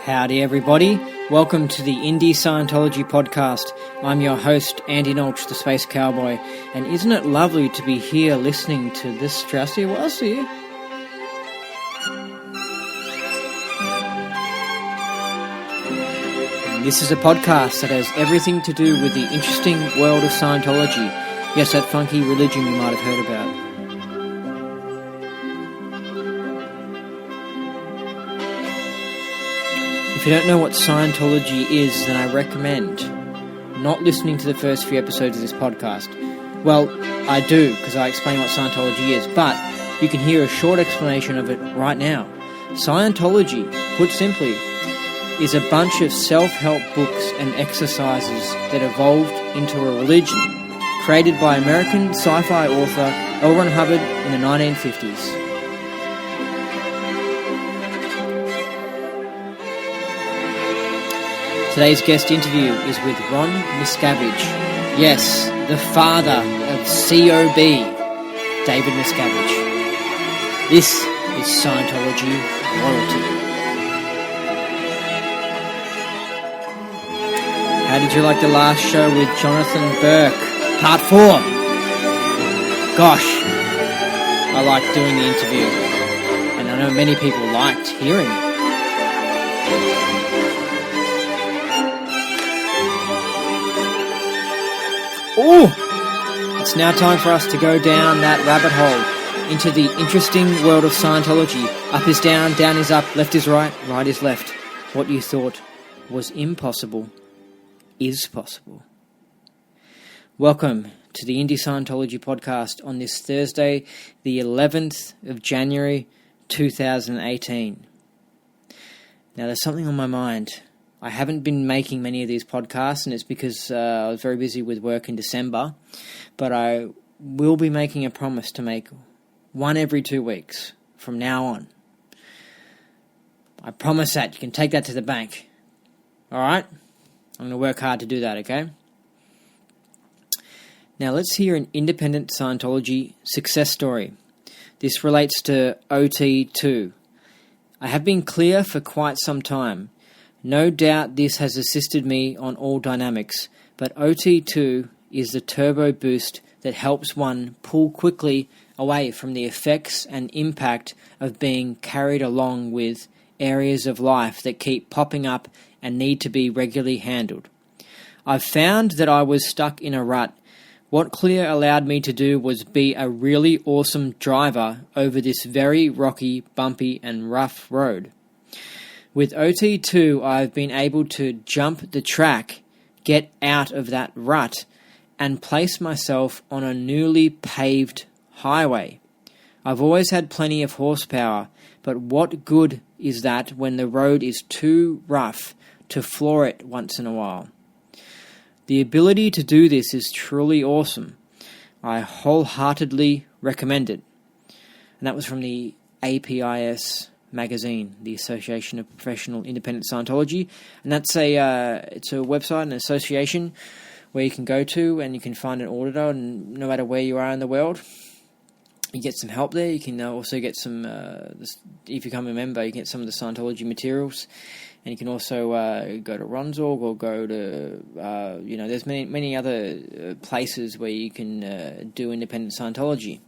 Howdy everybody, welcome to the Indie Scientology podcast. I'm your host, Andy Nolch, the Space Cowboy, and isn't it lovely to be here listening to this Straussy Walsy? This is a podcast that has everything to do with the interesting world of Scientology. Yes, that funky religion you might have heard about. If you don't know what Scientology is, then I recommend not listening to the first few episodes of this podcast. Well, I do, because I explain what Scientology is, but you can hear a short explanation of it right now. Scientology, put simply, is a bunch of self-help books and exercises that evolved into a religion created by American sci-fi author L. Ron Hubbard in the 1950s. Today's guest interview is with Ron Miscavige. Yes, the father of COB, David Miscavige. This is Scientology Royalty. How did you like the last show with Jonathan Burke? Part 4. Gosh, I liked doing the interview. And I know many people liked hearing it. Oh, it's now time for us to go down that rabbit hole into the interesting world of Scientology. Up is down, down is up, left is right, right is left. What you thought was impossible is possible. Welcome to the Indie Scientology podcast on this Thursday, the 11th of January 2018. Now there's something on my mind. I haven't been making many of these podcasts, and it's because I was very busy with work in December, but I will be making a promise to make one every 2 weeks from now on. I promise that. You can take that to the bank. Alright? I'm going to work hard to do that, okay? Now let's hear an independent Scientology success story. This relates to OT2. I have been clear for quite some time. No doubt this has assisted me on all dynamics, but OT2 is the turbo boost that helps one pull quickly away from the effects and impact of being carried along with areas of life that keep popping up and need to be regularly handled. I've found that I was stuck in a rut. What Clear allowed me to do was be a really awesome driver over this very rocky, bumpy and rough road. With OT2, I've been able to jump the track, get out of that rut, and place myself on a newly paved highway. I've always had plenty of horsepower, but what good is that when the road is too rough to floor it once in a while? The ability to do this is truly awesome. I wholeheartedly recommend it. And that was from the APIS magazine, the Association of Professional Independent Scientology, and that's it's a website, an association where you can go to and you can find an auditor, and no matter where you are in the world, you get some help there. You can also get some, if you become a member, you get some of the Scientology materials, and you can also go to Ronsorg or go to, there's many other places where you can do independent Scientology.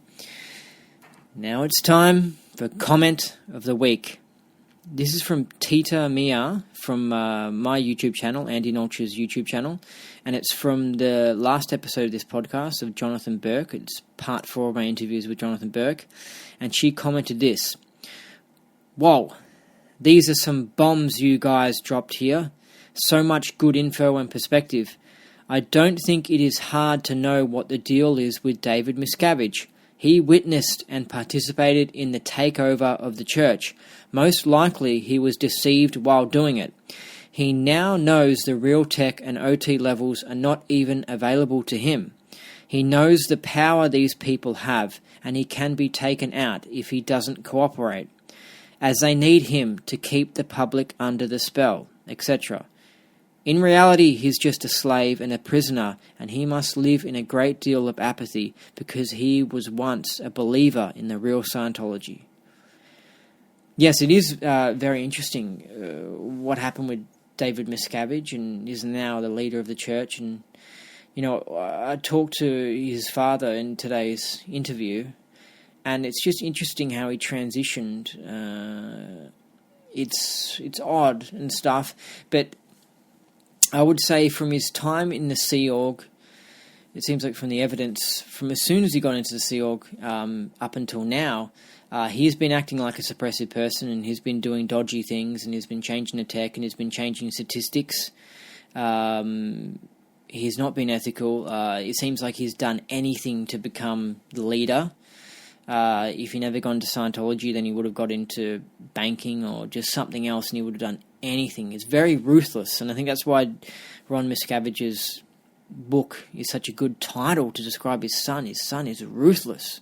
Now it's time for comment of the week. This is from Tita Mia from my YouTube channel, Andy Nolch's YouTube channel, and it's from the last episode of this podcast of Jonathan Burke. It's part 4 of my interviews with Jonathan Burke, and she commented this: "Whoa, these are some bombs you guys dropped here. So much good info and perspective. I don't think it is hard to know what the deal is with David Miscavige. He witnessed and participated in the takeover of the church. Most likely he was deceived while doing it. He now knows the real tech and OT levels are not even available to him. He knows the power these people have, and he can be taken out if he doesn't cooperate, as they need him to keep the public under the spell, etc. In reality, he's just a slave and a prisoner, and he must live in a great deal of apathy because he was once a believer in the real Scientology." Yes, it is very interesting what happened with David Miscavige, and is now the leader of the church. And, I talked to his father in today's interview, and it's just interesting how he transitioned. It's odd and stuff, but I would say from his time in the Sea Org, it seems like from the evidence, from as soon as he got into the Sea Org up until now, he's been acting like a suppressive person, and he's been doing dodgy things, and he's been changing the tech, and he's been changing statistics. He's not been ethical. It seems like he's done anything to become the leader. If he never gone to Scientology, then he would have got into banking or just something else, and he would have done anything. It's very ruthless, and I think that's why Ron Miscavige's book is such a good title to describe his son. His son is ruthless.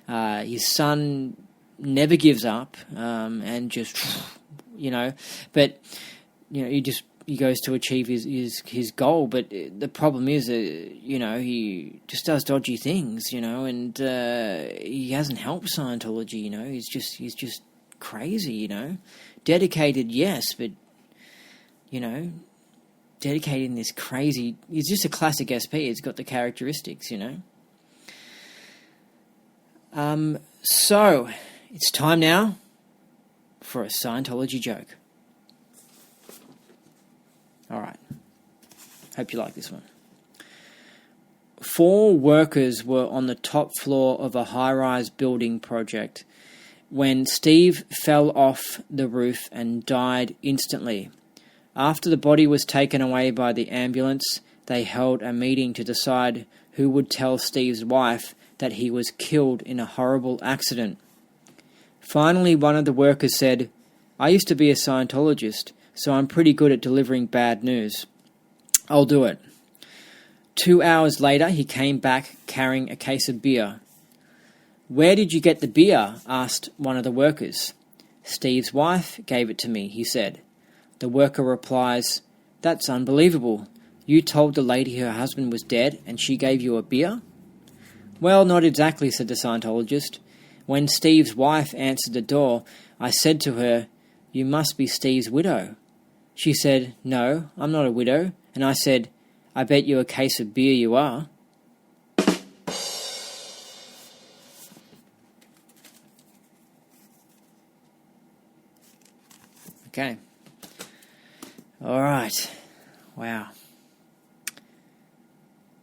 His son never gives up, and just, but, he goes to achieve his goal, but the problem is that, he just does dodgy things, and he hasn't helped Scientology, he's just crazy, dedicated, yes, but, dedicated in this crazy, he's just a classic SP, he's got the characteristics, So, it's time now for a Scientology joke. Alright, hope you like this one. 4 workers were on the top floor of a high-rise building project when Steve fell off the roof and died instantly. After the body was taken away by the ambulance, they held a meeting to decide who would tell Steve's wife that he was killed in a horrible accident. Finally, one of the workers said, "I used to be a Scientologist, so I'm pretty good at delivering bad news. I'll do it." 2 hours later, he came back carrying a case of beer. "Where did you get the beer?" asked one of the workers. "Steve's wife gave it to me," he said. The worker replies, "That's unbelievable. You told the lady her husband was dead and she gave you a beer?" "Well, not exactly," said the Scientologist. "When Steve's wife answered the door, I said to her, 'You must be Steve's widow.' She said, 'No, I'm not a widow.' And I said, 'I bet you a case of beer you are.'" Okay. All right. Wow.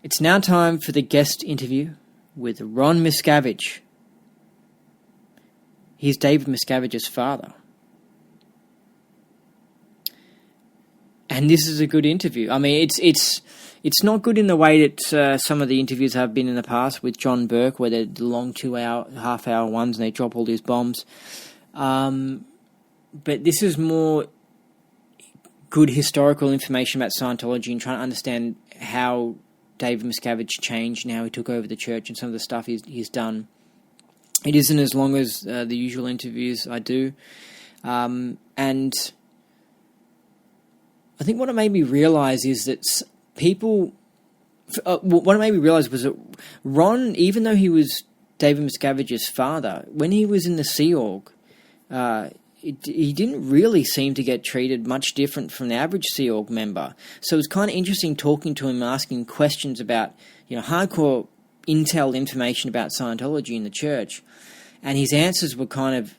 It's now time for the guest interview with Ron Miscavige. He's David Miscavige's father. And this is a good interview. I mean, it's not good in the way that some of the interviews have been in the past with John Burke, where they're the long 2-hour, half-hour ones and they drop all these bombs. But this is more good historical information about Scientology and trying to understand how David Miscavige changed and how he took over the church and some of the stuff he's done. It isn't as long as the usual interviews I do. And I think what it made me realise is that people... what it made me realise was that Ron, even though he was David Miscavige's father, when he was in the Sea Org, he didn't really seem to get treated much different from the average Sea Org member. So it was kind of interesting talking to him, asking questions about, hardcore intel information about Scientology in the church. And his answers were kind of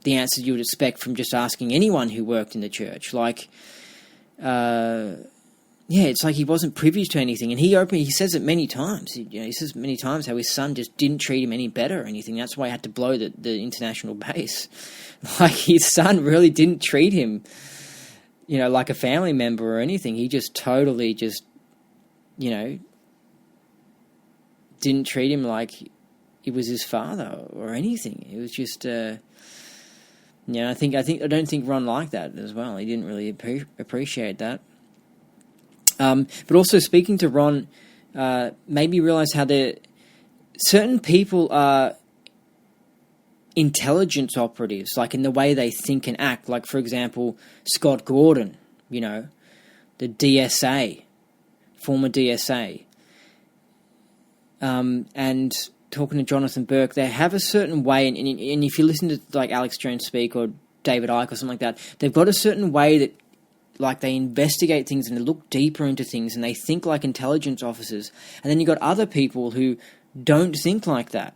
the answers you would expect from just asking anyone who worked in the church. Like, it's like he wasn't privy to anything. And he says it many times. He says many times how his son just didn't treat him any better or anything. That's why he had to blow the international base. Like, his son really didn't treat him, like a family member or anything. He just totally didn't treat him like he was his father or anything. It was just, I don't think Ron liked that as well. He didn't really appreciate that. But also speaking to Ron made me realise how certain people are intelligence operatives, like in the way they think and act. Like, for example, Scott Gordon, the DSA, former DSA. And talking to Jonathan Burke, they have a certain way, and if you listen to like Alex Jones speak or David Icke or something like that, they've got a certain way that, like, they investigate things and they look deeper into things and they think like intelligence officers. And then you've got other people who don't think like that.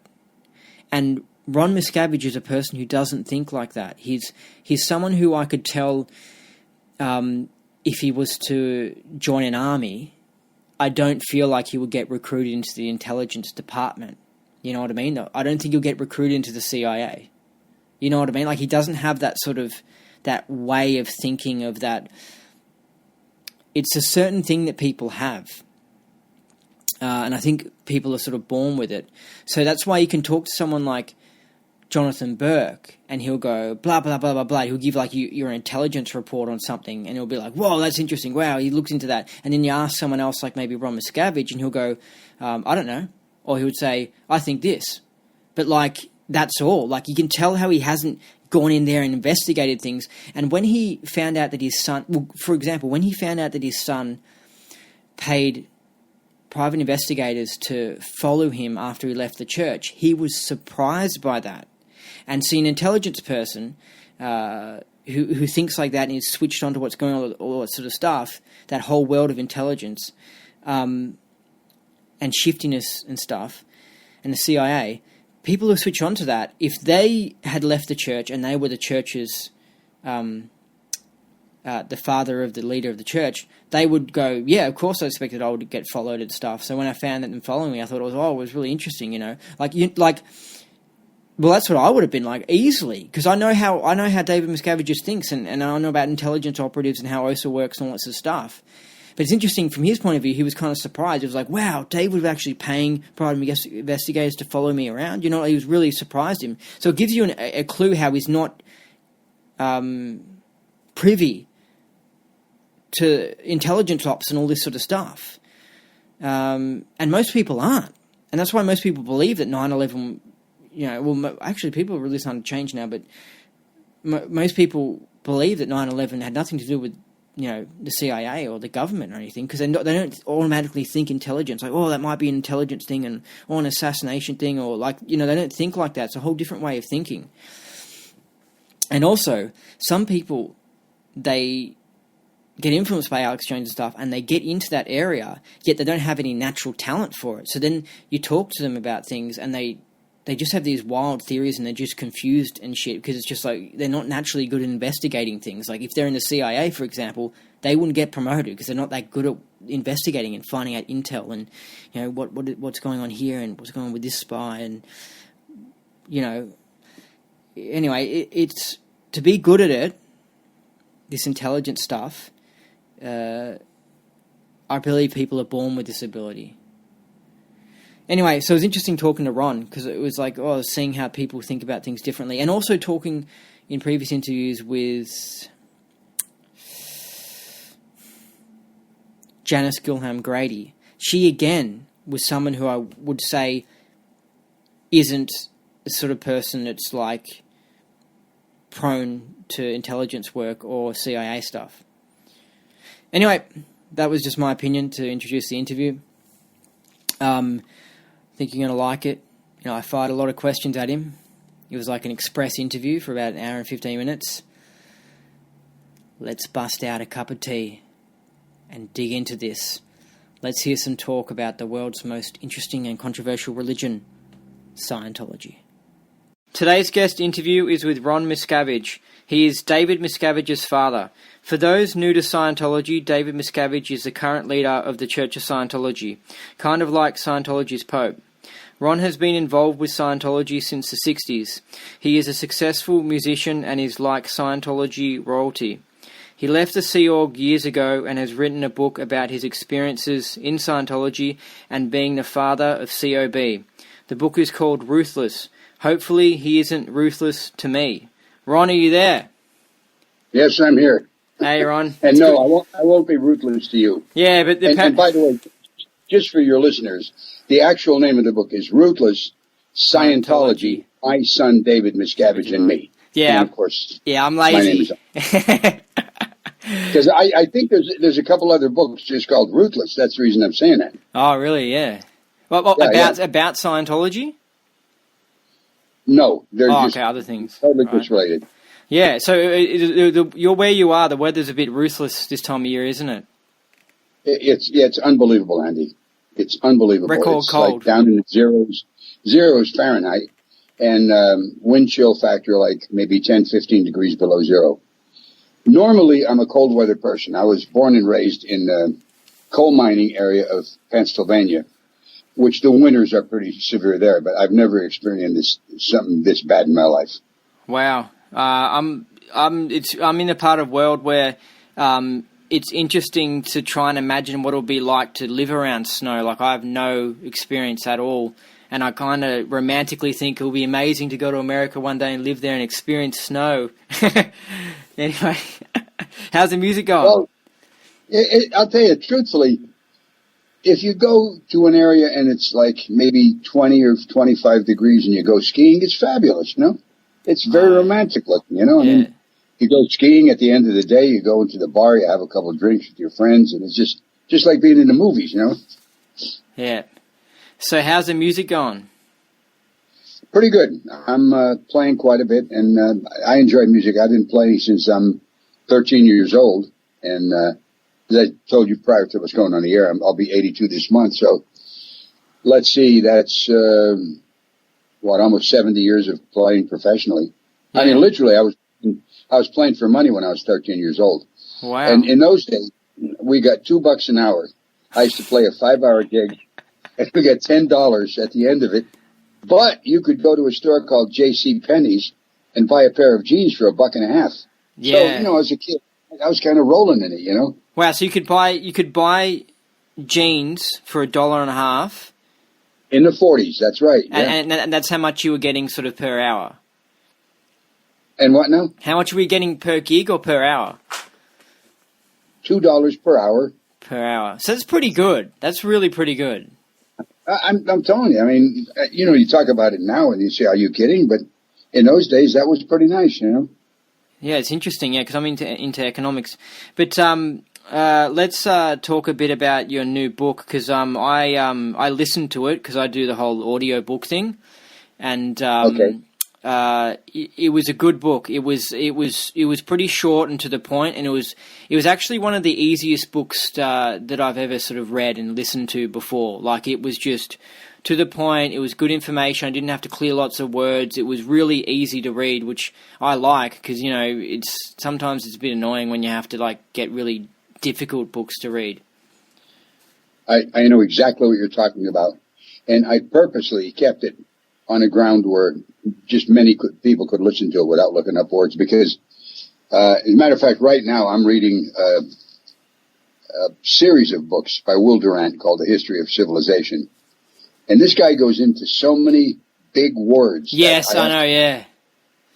And Ron Miscavige is a person who doesn't think like that. He's someone who I could tell, if he was to join an army, I don't feel like he would get recruited into the intelligence department. You know what I mean? I don't think he'll get recruited into the CIA. You know what I mean? Like, he doesn't have that sort of, that way of thinking of that. It's a certain thing that people have. And I think people are sort of born with it. So that's why you can talk to someone like Jonathan Burke and he'll go, blah, blah, blah, blah, blah. He'll give like your intelligence report on something and he'll be like, whoa, that's interesting. Wow, he looks into that. And then you ask someone else like maybe Ron Miscavige and he'll go, I don't know. Or he would say, I think this. But like, that's all. Like, you can tell how he hasn't gone in there and investigated things. And when he found out that his son, well, for example, when he found out that his son paid private investigators to follow him after he left the church, he was surprised by that. And see, an intelligence person who thinks like that and is switched on to what's going on, all that sort of stuff, that whole world of intelligence and shiftiness and stuff, and the CIA, people who switch on to that, if they had left the church and they were the church's, the father of the leader of the church, they would go, yeah, of course I expected I would get followed and stuff. So when I found that them following me, I thought it was really interesting, you know. Well, that's what I would have been like, easily, because I know how David Miscavige thinks, and I know about intelligence operatives and how OSA works and all that sort of stuff. But it's interesting from his point of view. He was kind of surprised. It was like, wow, Dave was actually paying private investigators to follow me around. You know, he was really surprised him. So it gives you a clue how he's not privy to intelligence ops and all this sort of stuff. And most people aren't. And that's why most people believe that 9/11, you know, well, actually people are really starting to change now, but most people believe that 9/11 had nothing to do with, you know, the CIA or the government or anything, because they don't automatically think intelligence, like, oh, that might be an intelligence thing or an assassination thing, or like, you know, they don't think like that. It's a whole different way of thinking. And also, some people, they get influenced by Alex Jones and stuff, and they get into that area, yet they don't have any natural talent for it. So then you talk to them about things, and they just have these wild theories, and they're just confused and shit, because it's just like they're not naturally good at investigating things. Like if they're in the CIA, for example, they wouldn't get promoted because they're not that good at investigating and finding out intel and, you know, what's going on here and what's going on with this spy, and, you know, anyway, it's to be good at it, this intelligence stuff. I believe people are born with this ability. Anyway, so it was interesting talking to Ron, because it was like, seeing how people think about things differently. And also talking in previous interviews with Janice Gilham Grady. She, again, was someone who I would say isn't the sort of person that's like prone to intelligence work or CIA stuff. Anyway, that was just my opinion to introduce the interview. I think you're going to like it. You know, I fired a lot of questions at him. It was like an express interview for about an hour and 15 minutes. Let's bust out a cup of tea and dig into this. Let's hear some talk about the world's most interesting and controversial religion, Scientology. Today's guest interview is with Ron Miscavige. He is David Miscavige's father. For those new to Scientology, David Miscavige is the current leader of the Church of Scientology, kind of like Scientology's Pope. Ron has been involved with Scientology since the 60s. He is a successful musician and is like Scientology royalty. He left the Sea Org years ago and has written a book about his experiences in Scientology and being the father of COB. The book is called Ruthless. Hopefully he isn't ruthless to me. Ron, are you there? Yes, I'm here. Hey, Ron. And no, I won't be rootless to you. Yeah, but and by the way, just for your listeners, the actual name of the book is Ruthless Scientology, My Son David Miscavige and Me. Yeah. And of course, yeah, I'm lazy. Because I think there's a couple other books just called Ruthless. That's the reason I'm saying that. Oh, really? Yeah. Well, yeah, about Scientology? No, they're just okay, other things. totally Right. disrelated. Yeah, so you're where you are. The weather's a bit ruthless this time of year, isn't it? It's unbelievable, Andy. It's unbelievable. Record it's cold. like down in the zeros Fahrenheit, and wind chill factor like maybe 10, 15 degrees below zero. Normally, I'm a cold weather person. I was born and raised in the coal mining area of Pennsylvania, which the winters are pretty severe there, but I've never experienced something this bad in my life. Wow. I'm in a part of world where it's interesting to try and imagine what it'll be like to live around snow. Like, I have no experience at all, and I kind of romantically think it'll be amazing to go to America one day and live there and experience snow. Anyway, how's the music going? Well, I'll tell you truthfully, if you go to an area and it's like maybe 20 or 25 degrees and you go skiing, it's fabulous, you know? It's very romantic looking, you know? I mean, you go skiing at the end of the day, you go into the bar, you have a couple of drinks with your friends, and it's just like being in the movies, you know? Yeah. So how's the music going? Pretty good. I'm playing quite a bit, and I enjoy music. I've been playing since I'm 13 years old, and as I told you prior to what's going on the air, I'll be 82 this month, so let's see, that's, almost 70 years of playing professionally. Yeah. I mean, literally, I was playing for money when I was 13 years old. Wow. And in those days, we got $2 an hour. I used to play a 5-hour gig, and we got $10 at the end of it. But you could go to a store called J.C. Penney's and buy a pair of jeans for $1.50. Yeah. So, you know, as a kid, I was kind of rolling in it, you know. Wow. So you could buy jeans for $1.50. In the 40s, that's right. Yeah. And that's how much you were getting sort of per hour. And what now? How much were you getting per gig or per hour? $2 per hour. Per hour. So that's pretty good. That's really pretty good. I'm telling you. I mean, you know, you talk about it now and you say, "Are you kidding?" But in those days, that was pretty nice, you know. Yeah, it's interesting. Yeah, because I'm into economics. But let's talk a bit about your new book, because I listened to it because I do the whole audio book thing, and okay. It was a good book. It was pretty short and to the point, and it was actually one of the easiest books that I've ever sort of read and listened to before. Like, it was just to the point. It was good information. I didn't have to clear lots of words. It was really easy to read, which I like, because, you know, sometimes it's a bit annoying when you have to like get really difficult books to read. I know exactly what you're talking about, and I purposely kept it on a ground where just people could listen to it without looking up words, because, as a matter of fact, right now I'm reading a series of books by Will Durant called The History of Civilization. And this guy goes into so many big words. Yes, I know, yeah.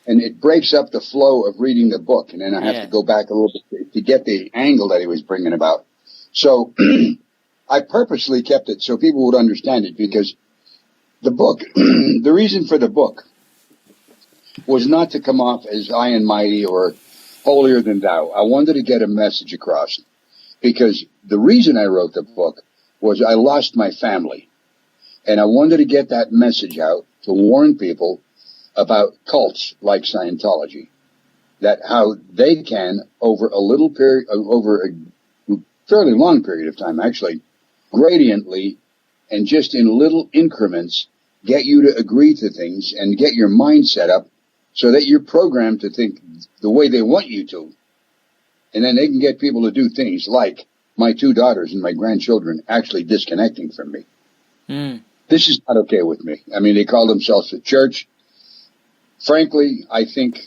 And it breaks up the flow of reading the book, and then I have to go back a little bit to get the angle that he was bringing about. So I purposely kept it so people would understand it, because the book, the reason for the book was not to come off as high and mighty or holier than thou. I wanted to get a message across, because the reason I wrote the book was I lost my family, and I wanted to get that message out to warn people about cults like Scientology, that how they can, over a fairly long period of time, actually, gradiently and just in little increments, get you to agree to things and get your mind set up so that you're programmed to think the way they want you to. And then they can get people to do things like my 2 daughters and my grandchildren actually disconnecting from me. Mm. This is not okay with me. I mean, they call themselves a church. Frankly, I think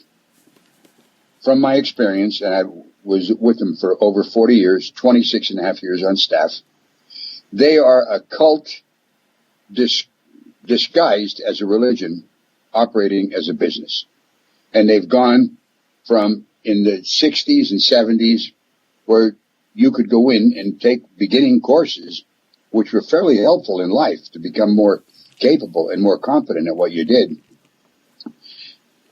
from my experience, and I was with them for over 40 years, 26 and a half years on staff, they are a cult disguised as a religion, operating as a business. And they've gone from in the 60s and 70s, where you could go in and take beginning courses, which were fairly helpful in life to become more capable and more competent at what you did.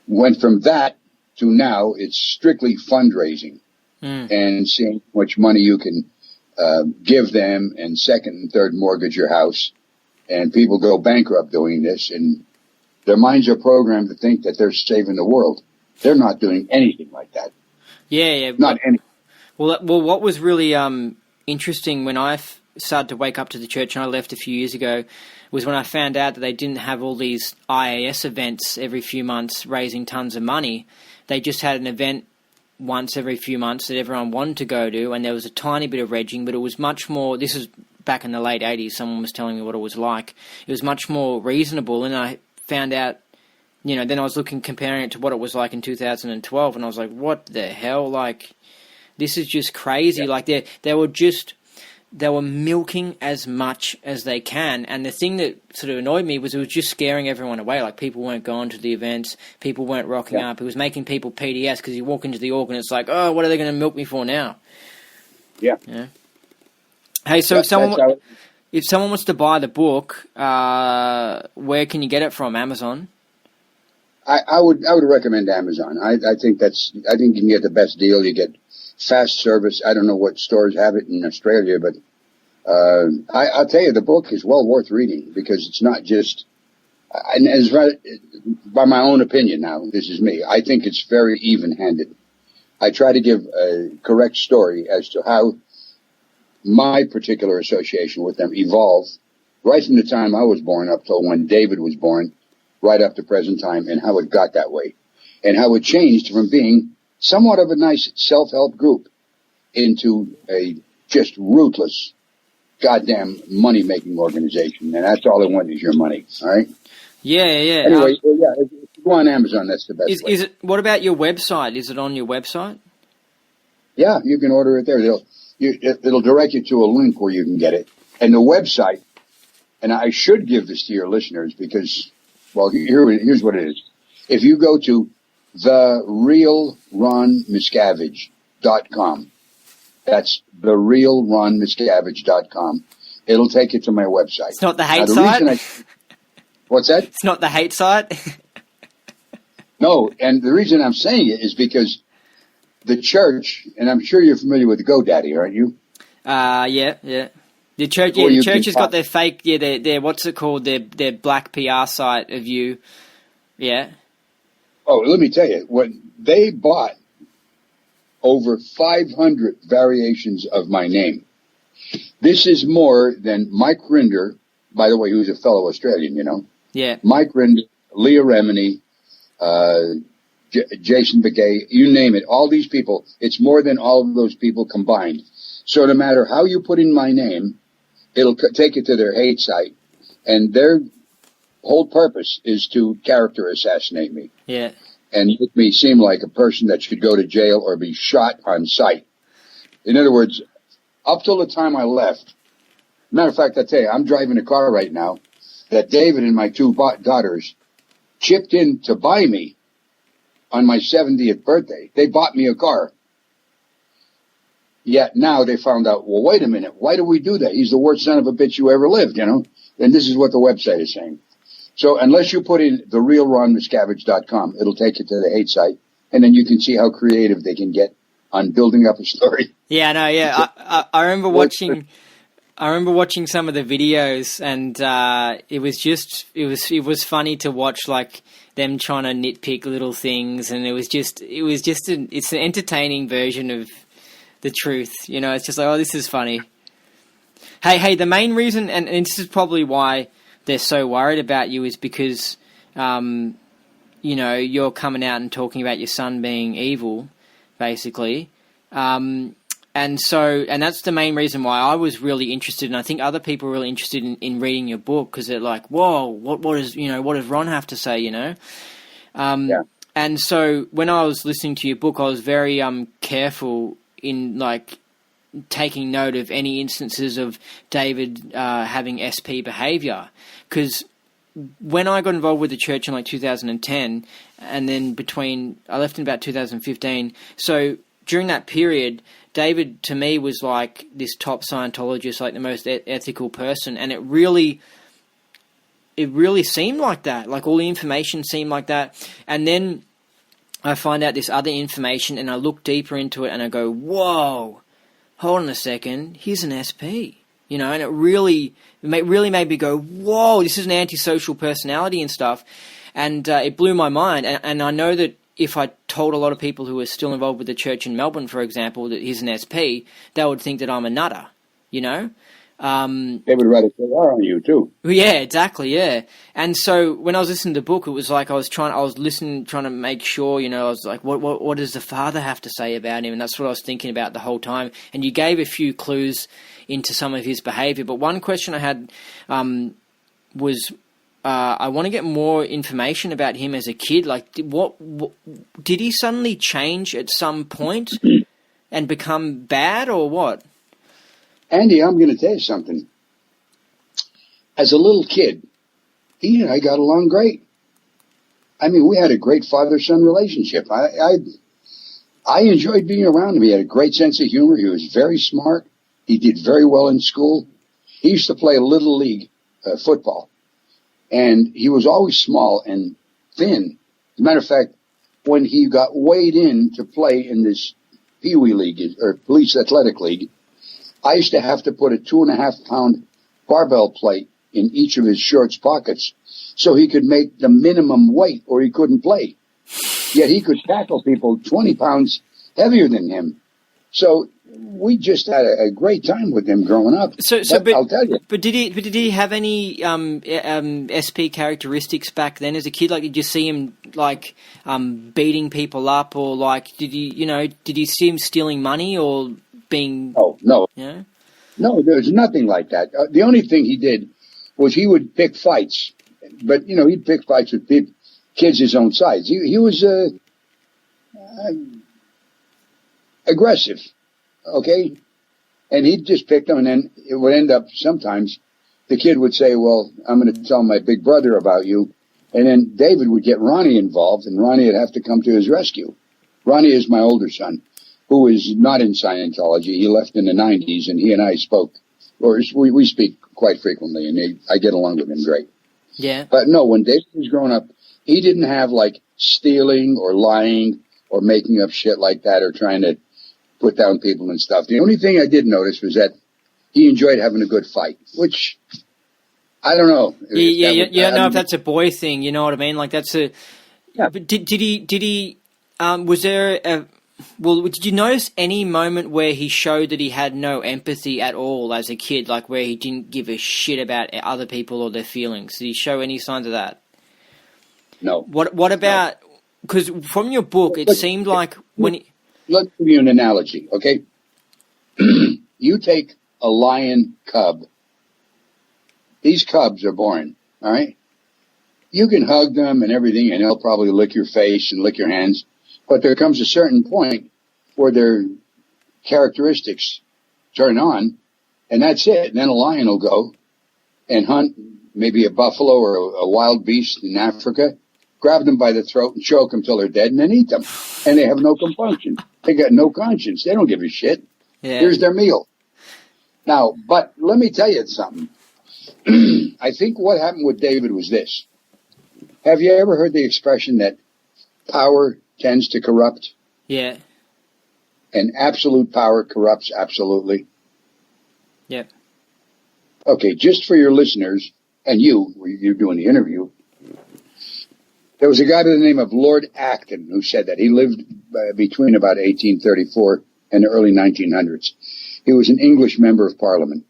Went from that to now it's strictly fundraising and seeing how much money you can give them, and second and third mortgage your house. And people go bankrupt doing this. And Their minds are programmed to think that they're saving the world. They're not doing anything like that. Yeah. Not any. Well, what was really interesting when I started to wake up to the church, and I left a few years ago, was when I found out that they didn't have all these IAS events every few months raising tons of money. They just had an event once every few months that everyone wanted to go to, and there was a tiny bit of regging, but it was much more... This is back in the late 80s, someone was telling me what it was like. It was much more reasonable, and I found out, then I was comparing it to what it was like in 2012, and I was like, what the hell? Like, this is just crazy. Yeah. Like, they were milking as much as they can, and the thing that sort of annoyed me was it was just scaring everyone away. Like, people weren't going to the events, people weren't rocking up. It was making people PDS because you walk into the org and it's like, oh, what are they going to milk me for now? Yeah. Hey, so if someone wants to buy the book, where can you get it from? Amazon? I would recommend Amazon. I think you can get the best deal. You get fast service. I don't know what stores have it in Australia, but I'll tell you, the book is well worth reading because it's not just, and as by my own opinion now, this is me, I think it's very even-handed. I try to give a correct story as to how my particular association with them evolved right from the time I was born up till when David was born, right up to present time, and how it got that way, and how it changed from being somewhat of a nice self-help group into a just ruthless, goddamn money-making organization. And that's all they want is your money, all right? Yeah. Anyway, if you go on Amazon, that's the best way. What about your website? Is it on your website? Yeah, you can order it there. It'll direct you to a link where you can get it. And the website, and I should give this to your listeners because, well, here's what it is. If you go to therealronmiscavige.com. That's therealronmiscavige.com. It'll take you to my website. It's not the hate site? What's that? It's not the hate site? No, and the reason I'm saying it is because the church, and I'm sure you're familiar with GoDaddy, aren't you? Yeah. The church has got their fake, their what's it called? Their black PR site of you. Yeah. Oh, let me tell you, when they bought over 500 variations of my name, this is more than Mike Rinder, by the way, who's a fellow Australian, Yeah. Mike Rinder, Leah Remini, Jason Begay, you name it, all these people, it's more than all of those people combined. So no matter how you put in my name, it'll take you to their hate site, and their whole purpose is to character assassinate me. Yeah. And make me seem like a person that should go to jail or be shot on sight. In other words, up till the time I left, matter of fact, I tell you, I'm driving a car right now that David and my two daughters chipped in to buy me on my 70th birthday. They bought me a car. Yet now they found out, well, wait a minute, why do we do that? He's the worst son of a bitch you ever lived, And this is what the website is saying. So unless you put in therealronmiscavige.com, it'll take you to the hate site, and then you can see how creative they can get on building up a story. Yeah, no, yeah. I remember watching some of the videos, and it was funny to watch, like them trying to nitpick little things, and it's an entertaining version of the truth. It's just like, oh, this is funny. Hey, the main reason, and this is probably why they're so worried about you, is because, you're coming out and talking about your son being evil, basically. And that's the main reason why I was really interested, and I think other people were really interested in reading your book, because they're like, whoa, what does Ron have to say, Yeah. And so when I was listening to your book, I was very careful in, like, taking note of any instances of David having SP behavior, because when I got involved with the church in like 2010, and then I left in about 2015, so during that period, David to me was like this top Scientologist, like the most ethical person, and it really seemed like that. Like, all the information seemed like that, and then I find out this other information, and I look deeper into it, and I go, whoa, hold on a second, he's an SP, and it really made me go, whoa, this is an antisocial personality and stuff. And it blew my mind. And I know that if I told a lot of people who are still involved with the church in Melbourne, for example, that he's an SP, they would think that I'm a nutter, you know? They would rather say R on you too. Yeah, exactly. Yeah, and so when I was listening to the book, it was like I was listening, trying to make sure, you know, I was like, what does the father have to say about him? And that's what I was thinking about the whole time. And you gave a few clues into some of his behaviour, but one question I had was, I want to get more information about him as a kid. Like, did he suddenly change at some point and become bad, or what? Andy, I'm going to tell you something. As a little kid, he and I got along great. I mean, we had a great father-son relationship. I enjoyed being around him. He had a great sense of humor. He was very smart. He did very well in school. He used to play Little League football. And he was always small and thin. As a matter of fact, when he got weighed in to play in this Pee Wee League, or Police Athletic League, I used to have to put a 2.5-pound barbell plate in each of his shorts pockets so he could make the minimum weight or he couldn't play. Yet he could tackle people 20 pounds heavier than him. So we just had a great time with him growing up. But I'll tell you. But did he have any SP characteristics back then as a kid? Like, did you see him like beating people up, or like did you see him stealing money or being? Oh no, yeah, no, there's nothing like that. The only thing he did was he would pick fights, but he'd pick fights with kids his own size. He was aggressive. Okay? And he'd just pick them, and then it would end up sometimes the kid would say, well, I'm going to tell my big brother about you. And then David would get Ronnie involved, and Ronnie would have to come to his rescue. Ronnie is my older son, who is not in Scientology. He left in the 90s, and he and I spoke, or we speak quite frequently, and I get along with him great. Yeah. But no, when David was growing up, he didn't have like stealing or lying or making up shit like that or trying to put down people and stuff. The only thing I did notice was that he enjoyed having a good fight, which I don't know. Yeah, you don't know if that's a boy thing. You know what I mean? Like that's a. Yeah. But did he? Was there a? Well, did you notice any moment where he showed that he had no empathy at all as a kid, like where he didn't give a shit about other people or their feelings? Did he show any signs of that? No. What about? Because from your book, it seemed like when. Let's give you an analogy, okay? You take a lion cub. These cubs are born, all right? You can hug them and everything, and they'll probably lick your face and lick your hands. But there comes a certain point where their characteristics turn on, and that's it. And then a lion will go and hunt maybe a buffalo or a wild beast in Africa, grab them by the throat and choke them till they're dead, and then eat them. And they have no compunction. They got no conscience. They don't give a shit. Yeah. Here's their meal. Now, but let me tell you something. I think what happened with David was this. Have you ever heard the expression that power tends to corrupt? Yeah. And absolute power corrupts absolutely? Yep. Okay, just for your listeners, and you're doing the interview, there was a guy by the name of Lord Acton who said that. He lived between about 1834 and the early 1900s. He was an English member of Parliament.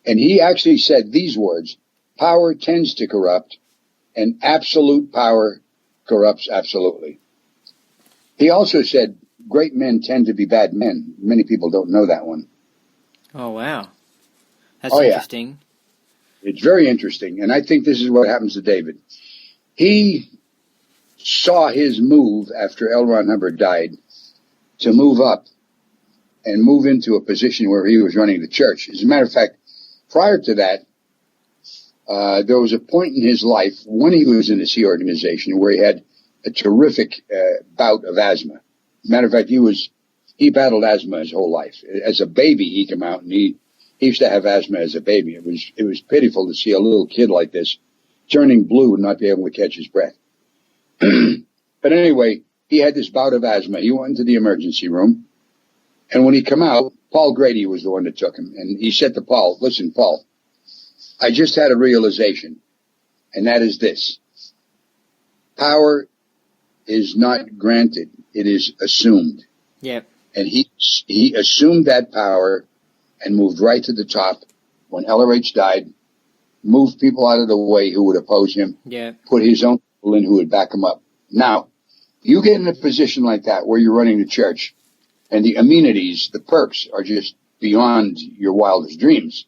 And he actually said these words, power tends to corrupt, and absolute power corrupts absolutely. He also said great men tend to be bad men. Many people don't know that one. Oh, wow. That's interesting. Yeah. It's very interesting, and I think this is what happens to David. He saw his move after L. Ron Hubbard died to move up and move into a position where he was running the church. As a matter of fact, prior to that, there was a point in his life when he was in the Sea Organization where he had a terrific bout of asthma. As a matter of fact, he battled asthma his whole life. As a baby, he came out and he used to have asthma as a baby. It was pitiful to see a little kid like this turning blue and not be able to catch his breath. But anyway, he had this bout of asthma. He went into the emergency room. And when he came out, Paul Grady was the one that took him. And he said to Paul, listen, Paul, I just had a realization. And that is this. Power is not granted. It is assumed. Yep. And he assumed that power and moved right to the top. When LRH died, moved people out of the way who would oppose him. Yeah. Put his own people in who would back him up. Now, you get in a position like that where you're running the church and the amenities, the perks are just beyond your wildest dreams.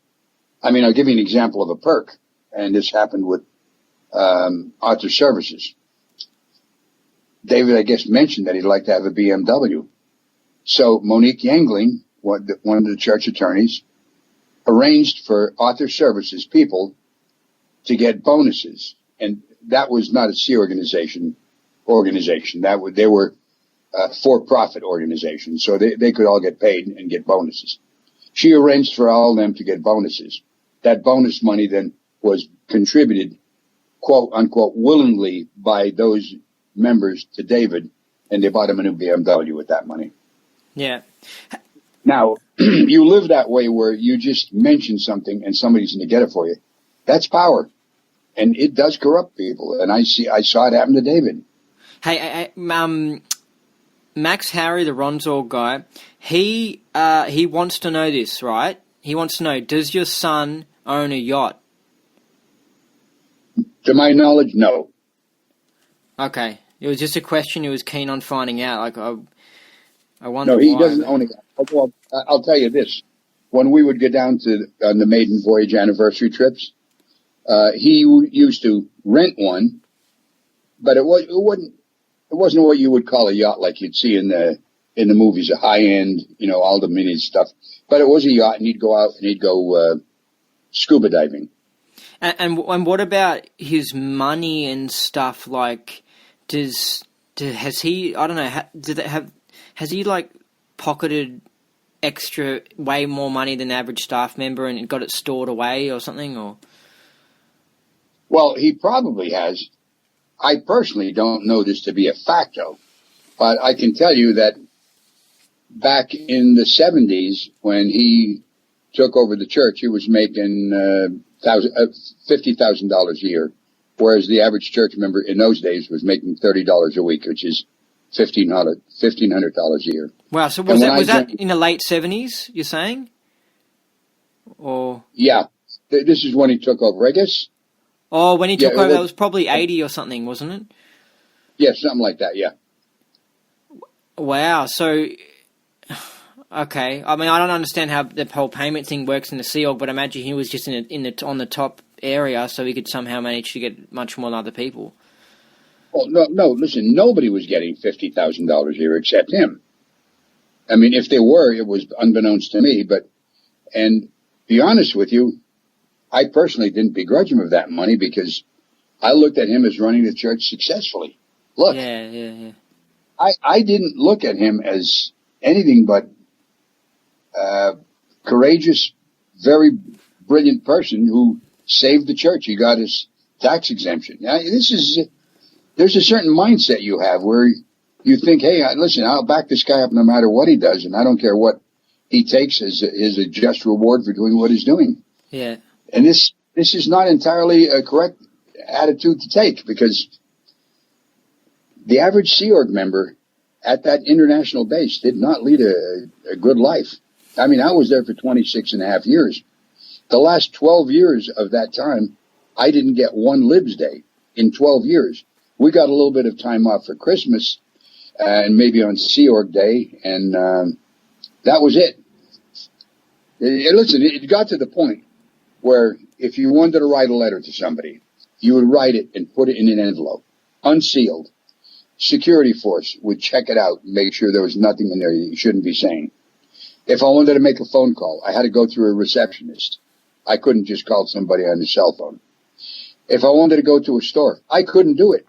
I mean, I'll give you an example of a perk. And this happened with Author Services. David, I guess, mentioned that he'd like to have a BMW. So Monique Yangling, one of the church attorneys, arranged for Author Services people to get bonuses. And that was not a C organization. They were a for-profit organization. So they could all get paid and get bonuses. She arranged for all of them to get bonuses. That bonus money then was contributed, quote unquote, willingly by those members to David, and they bought him a new BMW with that money. Yeah. Now, you live that way where you just mention something and somebody's going to get it for you. That's power. And it does corrupt people. And I saw it happen to David. Hey, Max Harry, the Ronzor guy, he wants to know this, right? He wants to know, does your son own a yacht? To my knowledge, no. Okay. It was just a question he was keen on finding out. Like, I wonder No, he why. doesn't own a yacht. Well, I'll tell you this. When we would go down to on the maiden voyage anniversary trips, he used to rent one, but it wasn't what you would call a yacht like you'd see in the movies, a high end, all the mini stuff. But it was a yacht, and he'd go out and he'd go scuba diving. And what about his money and stuff? Like, has he? I don't know. Has he like pocketed extra, way more money than the average staff member, and got it stored away or something? Or well, he probably has. I personally don't know this to be a fact, though, but I can tell you that back in the 70s, when he took over the church, he was making $50,000 a year, whereas the average church member in those days was making $30 a week, which is $1,500 a year. Wow! So was that in the late 70s? You're saying? Or yeah, this is when he took over, I guess. Oh, when he took over, that was probably 80 or something, wasn't it? Yeah, something like that. Yeah. Wow. So, okay. I mean, I don't understand how the whole payment thing works in the Sea Org, but I imagine he was just on the top area, so he could somehow manage to get much more than other people. Well, no. Listen, nobody was getting $50,000 a year except him. I mean, if they were, it was unbeknownst to me. And be honest with you, I personally didn't begrudge him of that money because I looked at him as running the church successfully. Look, yeah. I didn't look at him as anything but courageous, very brilliant person who saved the church. He got his tax exemption. Now, there's a certain mindset you have where you think, hey, listen, I'll back this guy up no matter what he does, and I don't care what he takes as a just reward for doing what he's doing. Yeah. And this is not entirely a correct attitude to take, because the average Sea Org member at that international base did not lead a good life. I mean, I was there for 26 and a half years. The last 12 years of that time, I didn't get one Libs Day in 12 years. We got a little bit of time off for Christmas and maybe on Sea Org Day, and that was it. Listen, it got to the point where if you wanted to write a letter to somebody, you would write it and put it in an envelope, unsealed. Security force would check it out and make sure there was nothing in there you shouldn't be saying. If I wanted to make a phone call, I had to go through a receptionist. I couldn't just call somebody on the cell phone. If I wanted to go to a store, I couldn't do it.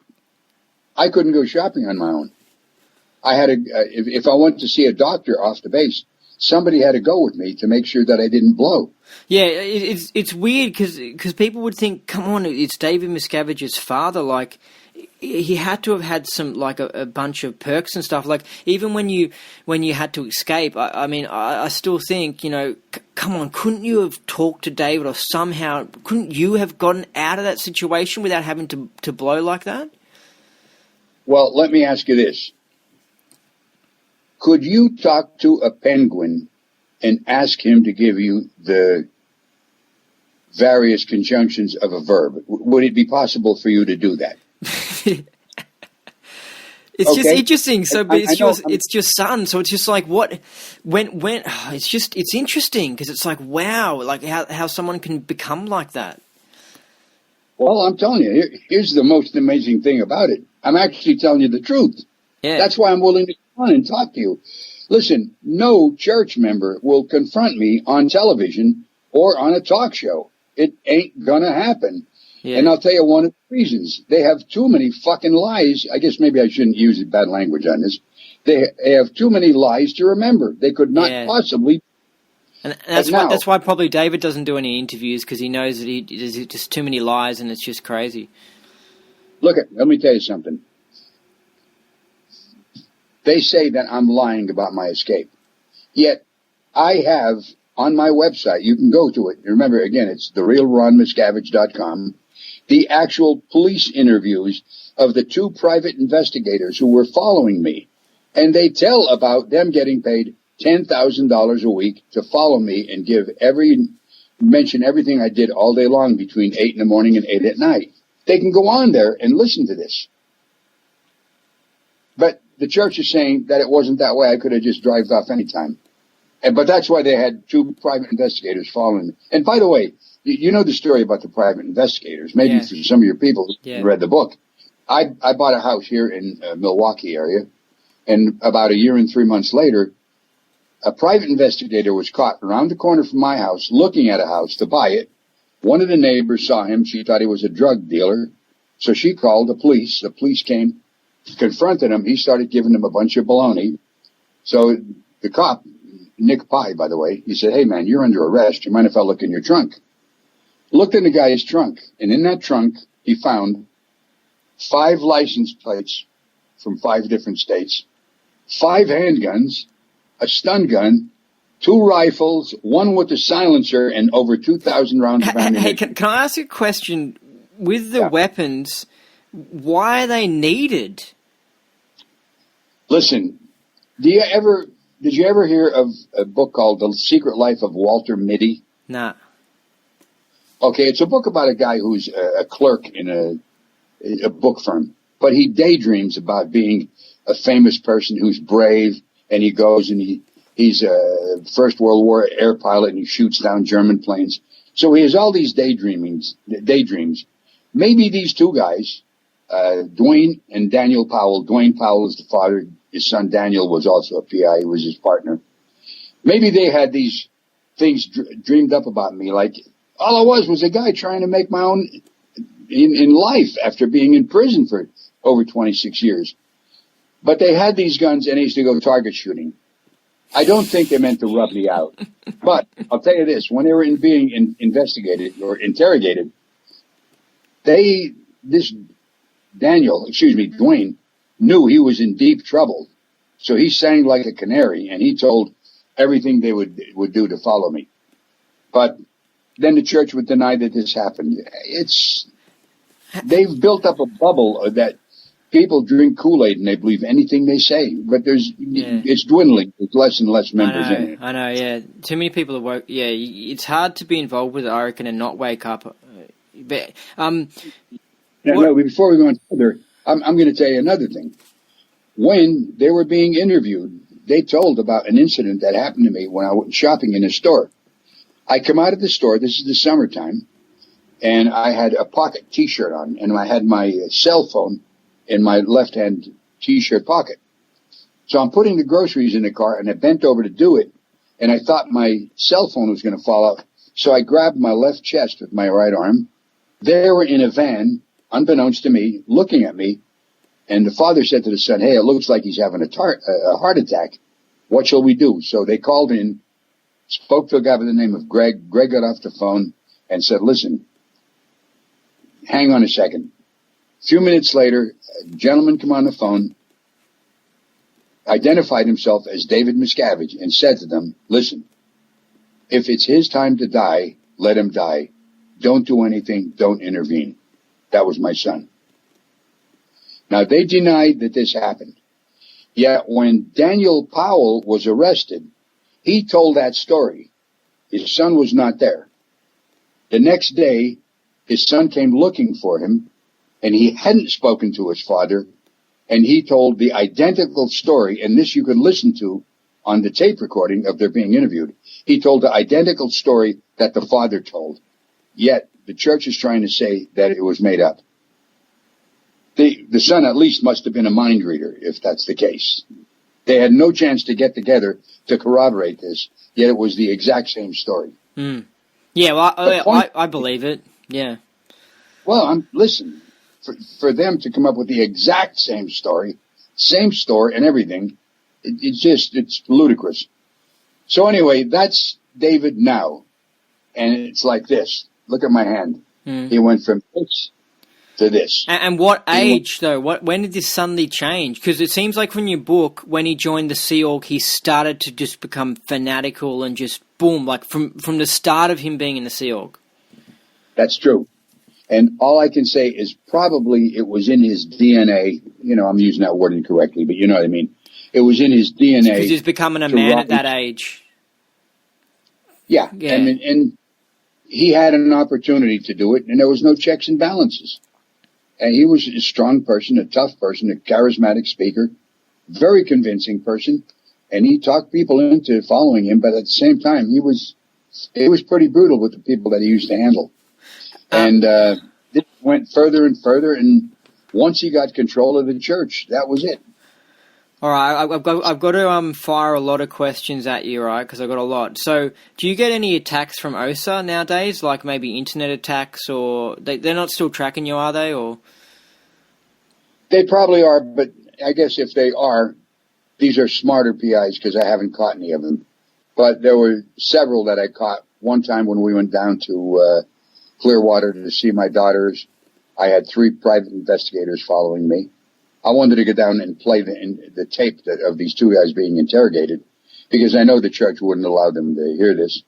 I couldn't go shopping on my own. I had to, if I went to see a doctor off the base, somebody had to go with me to make sure that I didn't blow. Yeah, it's weird because people would think, come on, it's David Miscavige's father. Like, he had to have had some, like, a bunch of perks and stuff. Like, even when you had to escape, I mean, I still think, come on, couldn't you have talked to David, or somehow, couldn't you have gotten out of that situation without having to blow like that? Well, let me ask you this. Could you talk to a penguin and ask him to give you the various conjunctions of a verb? Would it be possible for you to do that? It's just interesting. So, but it's your son. So it's just like it's interesting because it's like, wow, like how someone can become like that. Well, I'm telling you, here's the most amazing thing about it. I'm actually telling you the truth. Yeah. That's why I'm willing to come on and talk to you. Listen, no church member will confront me on television or on a talk show. It ain't gonna happen. Yeah. And I'll tell you one of the reasons. They have too many fucking lies. I guess maybe I shouldn't use bad language on this. They have too many lies to remember. They could not possibly. And that's why probably David doesn't do any interviews, because he knows that there's just too many lies and it's just crazy. Let me tell you something. They say that I'm lying about my escape. Yet I have on my website, you can go to it. Remember, again, it's therealronmiscavige.com. The actual police interviews of the 2 private investigators who were following me. And they tell about them getting paid $10,000 a week to follow me and mention everything I did all day long between 8 in the morning and 8 at night. They can go on there and listen to this. But the church is saying that it wasn't that way. I could have just drove off anytime. But that's why they had 2 private investigators following me. And by the way, you know the story about the private investigators. Maybe for some of your people who read the book. I bought a house here in Milwaukee area. And about a year and 3 months later, a private investigator was caught around the corner from my house looking at a house to buy it. One of the neighbors saw him. She thought he was a drug dealer. So she called the police. The police came, confronted him. He started giving them a bunch of baloney. So the cop, Nick Pye, by the way, he said, "Hey, man, you're under arrest. You mind if I look in your trunk?" Looked in the guy's trunk. And in that trunk, he found 5 license plates from 5 different states, 5 handguns, a stun gun, 2 rifles, 1 with a silencer, and over 2,000 rounds of ammunition. Hey, can I ask you a question? With the weapons, why are they needed? Listen, did you ever hear of a book called The Secret Life of Walter Mitty? Nah. Okay, it's a book about a guy who's a clerk in a book firm, but he daydreams about being a famous person who's brave. And he goes and he's a First World War air pilot and he shoots down German planes. So he has all these daydreams. Maybe these 2 guys, Dwayne and Daniel Powell. Dwayne Powell is the father. His son Daniel was also a PI. He was his partner. Maybe they had these things dreamed up about me. Like all I was a guy trying to make my own in life after being in prison for over 26 years. But they had these guns and they used to go target shooting. I don't think they meant to rub me out. But I'll tell you this, when they were being investigated or interrogated, Dwayne knew he was in deep trouble. So he sang like a canary and he told everything they would do to follow me. But then the church would deny that this happened. They've built up a bubble that people drink Kool-Aid and they believe anything they say, but it's dwindling. There's less and less members in it. I know, yeah. Too many people are woke. Yeah, it's hard to be involved with it, I reckon, and not wake up. But, before we go on further, I'm going to tell you another thing. When they were being interviewed, they told about an incident that happened to me when I went shopping in a store. I come out of the store, this is the summertime, and I had a pocket T-shirt on, and I had my cell phone in my left-hand T-shirt pocket. So I'm putting the groceries in the car, and I bent over to do it, and I thought my cell phone was going to fall out. So I grabbed my left chest with my right arm. They were in a van, unbeknownst to me, looking at me, and the father said to the son, "Hey, it looks like he's having a heart attack. What shall we do?" So they called in, spoke to a guy by the name of Greg. Greg got off the phone and said, "Listen, hang on a second." A few minutes later, a gentleman came on the phone, identified himself as David Miscavige, and said to them, "Listen, if it's his time to die, let him die. Don't do anything. Don't intervene." That was my son. Now, they denied that this happened. Yet when Daniel Powell was arrested, he told that story. His son was not there. The next day, his son came looking for him, and he hadn't spoken to his father, and he told the identical story, and this you could listen to on the tape recording of their being interviewed. He told the identical story that the father told, yet the church is trying to say that it was made up. The son at least must have been a mind reader, if that's the case. They had no chance to get together to corroborate this, yet it was the exact same story. Mm. Yeah, well, I believe it. Yeah. Well, listen, for them to come up with the exact same story, same store and everything, it's ludicrous. So anyway, that's David now. And it's like this. Look at my hand. Mm. He went from this to this. And what age, though? When did this suddenly change? Because it seems like from your book, when he joined the Sea Org, he started to just become fanatical and just boom, like from the start of him being in the Sea Org. That's true. And all I can say is probably it was in his DNA. You know, I'm using that word incorrectly, but you know what I mean. It was in his DNA. Because he's becoming a man at that age. Yeah. And he had an opportunity to do it, and there was no checks and balances. And he was a strong person, a tough person, a charismatic speaker, very convincing person, and he talked people into following him. But at the same time, he was pretty brutal with the people that he used to handle. And it went further and further. And once he got control of the church, that was it. All right, I've got to fire a lot of questions at you, right? Because I've got a lot. So, do you get any attacks from OSA nowadays, like maybe internet attacks, or they're not still tracking you, are they? Or they probably are, but I guess if they are, these are smarter PIs because I haven't caught any of them. But there were several that I caught. One time when we went down to Clearwater to see my daughters, I had 3 private investigators following me. I wanted to go down and play the tape of these 2 guys being interrogated because I know the church wouldn't allow them to hear this.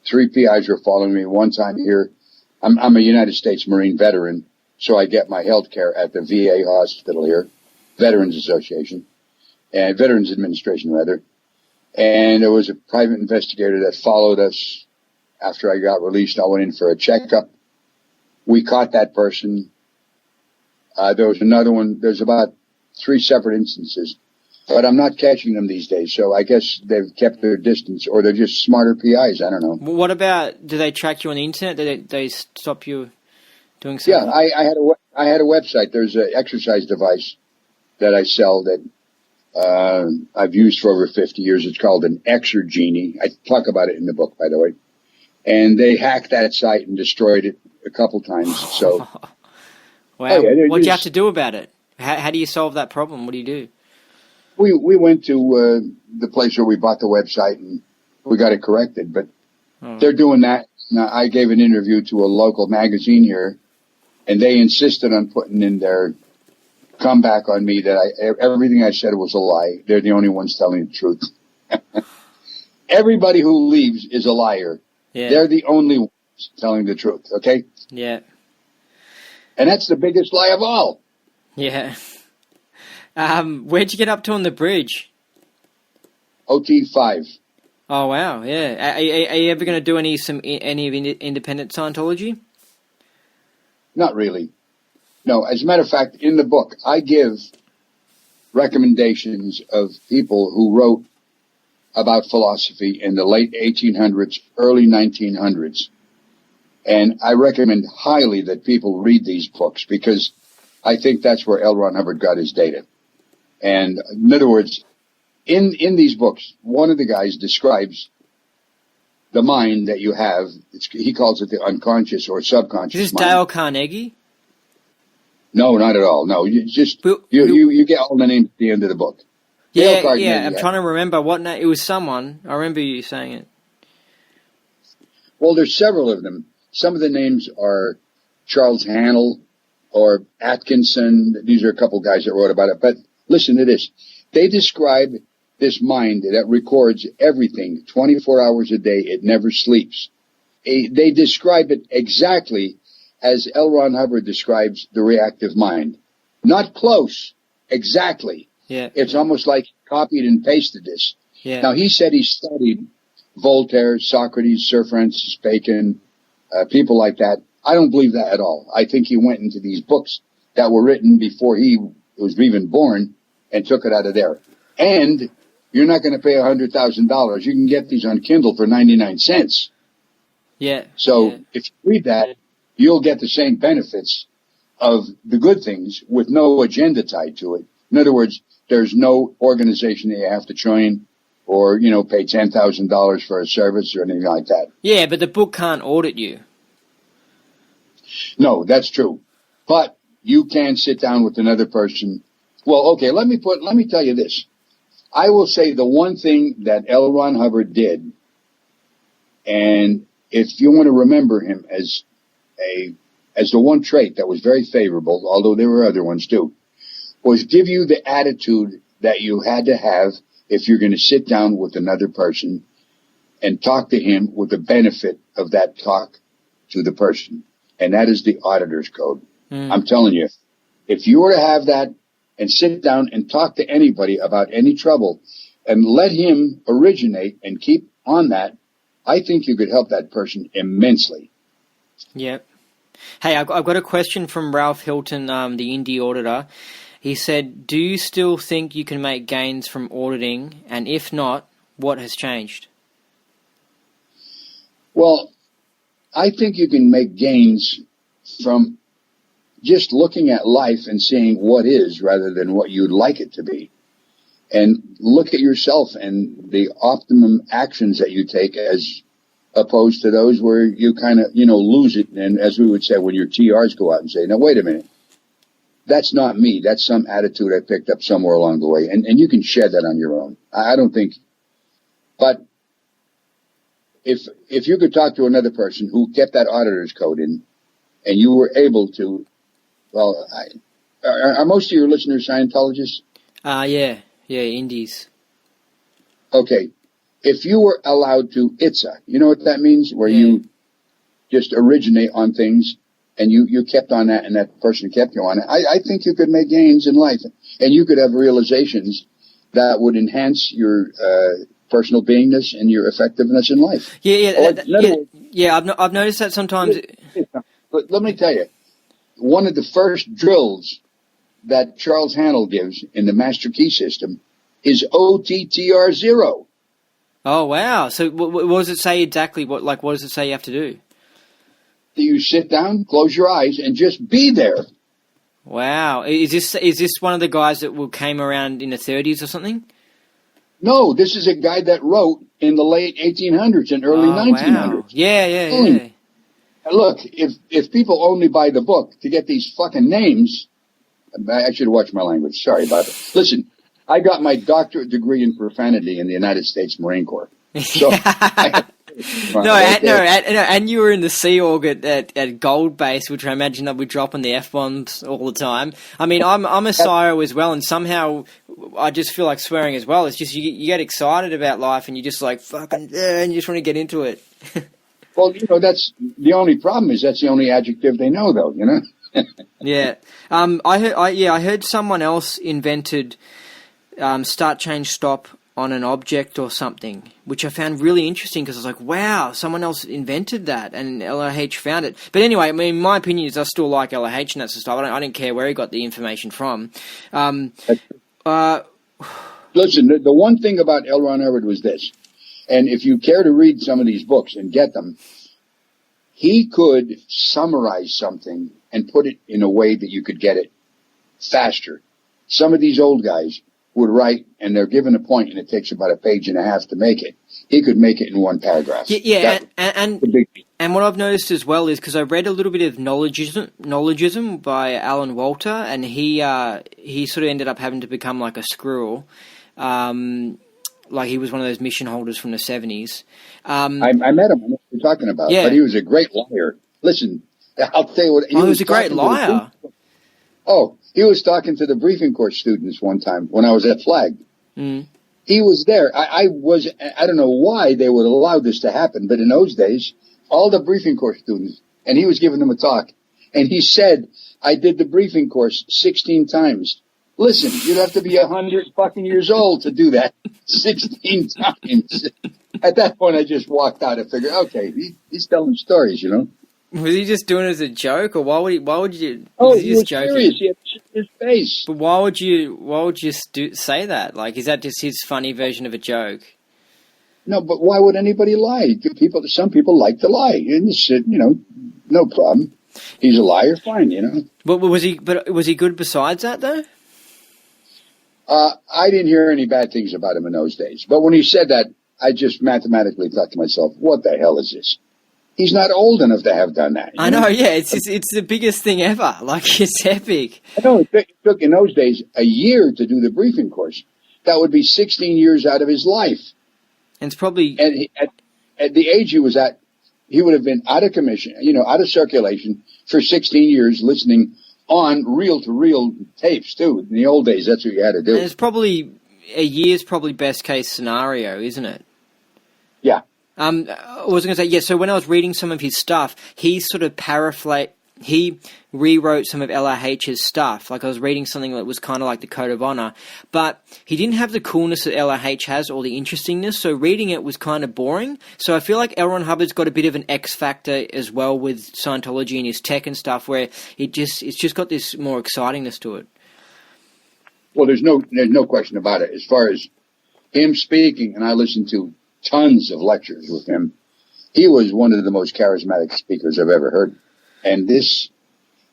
3 PIs were following me. One time here, I'm a United States Marine veteran, so I get my health care at the VA hospital here, Veterans Association, and Veterans Administration rather. And there was a private investigator that followed us after I got released. I went in for a checkup. We caught that person. There was another one. There's about 3 separate instances, but I'm not catching them these days. So I guess they've kept their distance, or they're just smarter PIs. I don't know. What about? Do they track you on the internet? Did they stop you doing something? Yeah, I had a website. There's an exercise device that I sell that I've used for over 50 years. It's called an Exergenie. I talk about it in the book, by the way. And they hacked that site and destroyed it a couple times. So. Wow. Oh, yeah, what do you have to do about it? How do you solve that problem? What do you do? We went to the place where we bought the website and we got it corrected, but they're doing that. Now, I gave an interview to a local magazine here, and they insisted on putting in their comeback on me that everything I said was a lie. They're the only ones telling the truth. Everybody who leaves is a liar. Yeah. They're the only ones telling the truth, okay? Yeah. And that's the biggest lie of all. Yeah. Where'd you get up to on the bridge? OT5. Oh, wow, yeah. Are you ever going to do any of independent Scientology? Not really. No, as a matter of fact, in the book, I give recommendations of people who wrote about philosophy in the late 1800s, early 1900s. And I recommend highly that people read these books because I think that's where L. Ron Hubbard got his data. And in other words, in these books, one of the guys describes the mind that you have. He calls it the unconscious or subconscious Is this mind. Dale Carnegie? No, not at all. No, you get all the names at the end of the book. Yeah, I'm trying to remember what name. It was someone. I remember you saying it. Well, there's several of them. Some of the names are Charles Hannell or Atkinson. These are a couple guys that wrote about it. But listen to this. They describe this mind that records everything 24 hours a day. It never sleeps. They describe it exactly as L. Ron Hubbard describes the reactive mind. Not close, exactly. Yeah. It's almost like copied and pasted this. Yeah. Now, he said he studied Voltaire, Socrates, Sir Francis Bacon, people like that. I don't believe that at all. I think he went into these books that were written before he was even born and took it out of there. And you're not going to pay $100,000. You can get these on Kindle for 99 cents. Yeah. So if you read that, you'll get the same benefits of the good things with no agenda tied to it. In other words, there's no organization that you have to join or, pay $10,000 for a service or anything like that. Yeah, but the book can't audit you. No, that's true. But you can sit down with another person. Well, okay, let me tell you this. I will say the one thing that L. Ron Hubbard did, and if you want to remember him as the one trait that was very favorable, although there were other ones too, was give you the attitude that you had to have if you're going to sit down with another person and talk to him with the benefit of that talk to the person. And that is the auditor's code. I'm telling you, if you were to have that and sit down and talk to anybody about any trouble and let him originate and keep on that, I think you could help that person immensely. Yep. Hey, I've got a question from Ralph Hilton, the indie auditor. He said, do you still think you can make gains from auditing? And if not, what has changed? Well, I think you can make gains from just looking at life and seeing what is rather than what you'd like it to be. And look at yourself and the optimum actions that you take as opposed to those where you kind of, lose it. And as we would say, when your TRs go out and say, now, wait a minute, that's not me. That's some attitude I picked up somewhere along the way. And you can shed that on your own. I don't think, but if you could talk to another person who kept that auditor's code in and you were able to, well, are most of your listeners Scientologists? Yeah, indies. Okay. If you were allowed to ITSA, you know what that means? Where you just originate on things and you kept on that and that person kept you on it. I think you could make gains in life and you could have realizations that would enhance your personal beingness and your effectiveness in life. I've noticed that sometimes. But let me tell you, one of the first drills that Charles Handel gives in the Master Key system is OTTR 0. Oh, wow. So what does it say exactly? What does it say you have to do? You sit down, close your eyes, and just be there. Wow. Is this one of the guys that came around in the 30s or something? No, this is a guy that wrote in the late 1800s and early 1900s. Wow. Yeah. Look, if people only buy the book to get these fucking names, I should watch my language. Sorry about it. Listen, I got my doctorate degree in profanity in the United States Marine Corps. So and you were in the Sea Org at Gold Base, which I imagine that we're dropping the F-bombs all the time. I mean, I'm a Scio as well, and somehow I just feel like swearing as well. It's just you get excited about life, and you just like fucking, and you just want to get into it. Well, that's the only problem is that's the only adjective they know, though. Yeah. I heard someone else invented start, change, stop on an object or something, which I found really interesting because I was like, wow, someone else invented that and LOH found it. But anyway, I mean, my opinion is I still like LOH and that sort of stuff. I don't care where he got the information from. Listen, the one thing about L. Ron Hubbard was this, and if you care to read some of these books and get them, he could summarize something and put it in a way that you could get it faster. Some of these old guys would write, and they're given a point, and it takes about a page and a half to make it. He could make it in one paragraph. And what I've noticed as well is, because I read a little bit of Knowledgeism by Alan Walter, and he sort of ended up having to become like a squirrel. Like he was one of those mission holders from the 70s. I met him. I know what you're talking about. Yeah. But he was a great liar. Listen, I'll tell you what. He was a great liar. He was talking to the briefing course students one time when I was at Flag. Mm. He was there. I don't know why they would allow this to happen, but in those days, all the briefing course students, and he was giving them a talk, And he said, I did the briefing course 16 times. Listen, you'd have to be 100 fucking years old to do that 16 times. At that point, I just walked out and figured, okay, he's telling stories, you know. Was he just doing it as a joke, or why would you? Oh, was he just was joking? serious. He had his face. But why would you say that? Like, is that just his funny version of a joke? No, but why would anybody lie? Some people like to lie. And no problem. He's a liar, fine, you know. But was he good besides that, though? I didn't hear any bad things about him in those days. But when he said that, I just mathematically thought to myself, what the hell is this? He's not old enough to have done that. I know, yeah. It's the biggest thing ever. Like, it's epic. I know, it took in those days a year to do the briefing course. That would be 16 years out of his life. And it's probably... And at the age he was at, he would have been out of commission, out of circulation for 16 years listening on reel-to-reel tapes, too. In the old days, that's what you had to do. And it's probably... A year's probably best case scenario, isn't it? Yeah. I was going to say, yeah, so when I was reading some of his stuff, he sort of he rewrote some of LRH's stuff. Like, I was reading something that was kind of like the Code of Honor, but he didn't have the coolness that LRH has or the interestingness, so reading it was kind of boring. So I feel like L. Ron Hubbard's got a bit of an X factor as well with Scientology and his tech and stuff, where it's just got this more excitingness to it. Well, there's no question about it. As far as him speaking, and I listened to tons of lectures with him, he was one of the most charismatic speakers I've ever heard. And this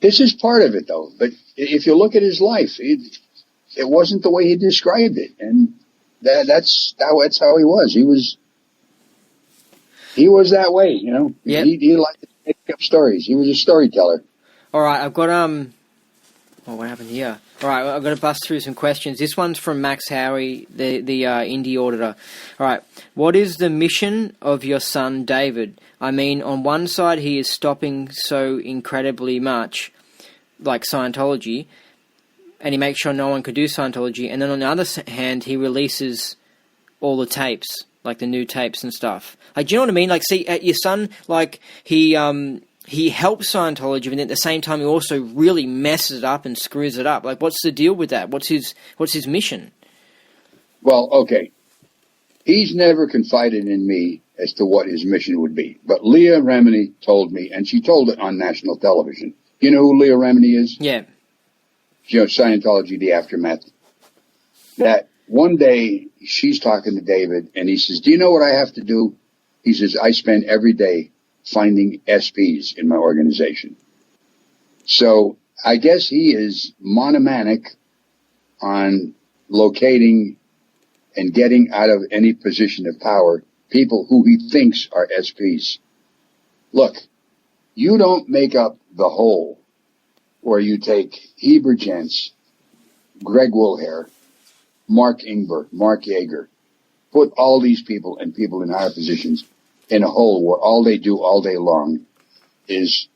is part of it, though. But if you look at his life, it wasn't the way he described it, and that's how he was. He was that way, you know. Yep. He liked to make up stories. He was a storyteller. All right, I've got what happened here? All right, I've got to bust through some questions. This one's from Max Howie, the indie auditor. All right, what is the mission of your son, David? I mean, on one side, he is stopping so incredibly much, like Scientology, and he makes sure no one could do Scientology, and then on the other hand, he releases all the tapes, like the new tapes and stuff. Like, do you know what I mean? Like, see, your son, like, he helps Scientology, and at the same time he also really messes it up and screws it up. Like, what's the deal with that? What's his mission? Well, okay. He's never confided in me as to what his mission would be. But Leah Remini told me, and she told it on national television. You know who Leah Remini is? Yeah. Scientology, The Aftermath. That one day she's talking to David, and he says, do you know what I have to do? He says, I spend every day finding SPs in my organization. So I guess he is monomanic on locating and getting out of any position of power people who he thinks are SPs. Look, you don't make up the whole where you take Heber Jentz, Greg Woolhair, Mark Ingber, Mark Yeager, put all these people and people in higher positions in a hole where all they do all day long is,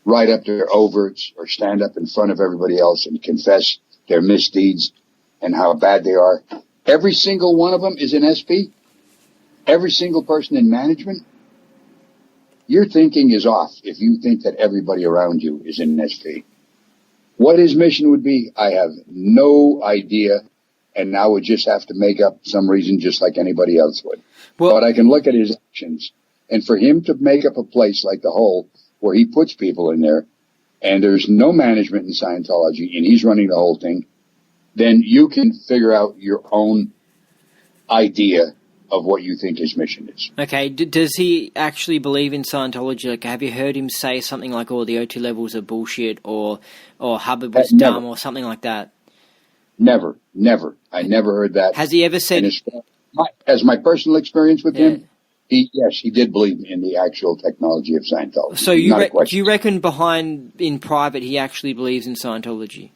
write up their overts or stand up in front of everybody else and confess their misdeeds and how bad they are. Every single one of them is an SP. Every single person in management. Your thinking is off if you think that everybody around you is an SP. What his mission would be, I have no idea, and I would just have to make up some reason just like anybody else would. Well, but I can look at his actions, and for him to make up a place like the Hole where he puts people in there, and there's no management in Scientology, and he's running the whole thing, then you can figure out your own idea of what you think his mission is. Okay, does he actually believe in Scientology? Like, have you heard him say something like, "Oh, the OT levels are bullshit," or Hubbard was dumb, or something like that? Never. I never heard that. Has he ever said? As my personal experience with him, he did believe in the actual technology of Scientology. So do you reckon in private he actually believes in Scientology?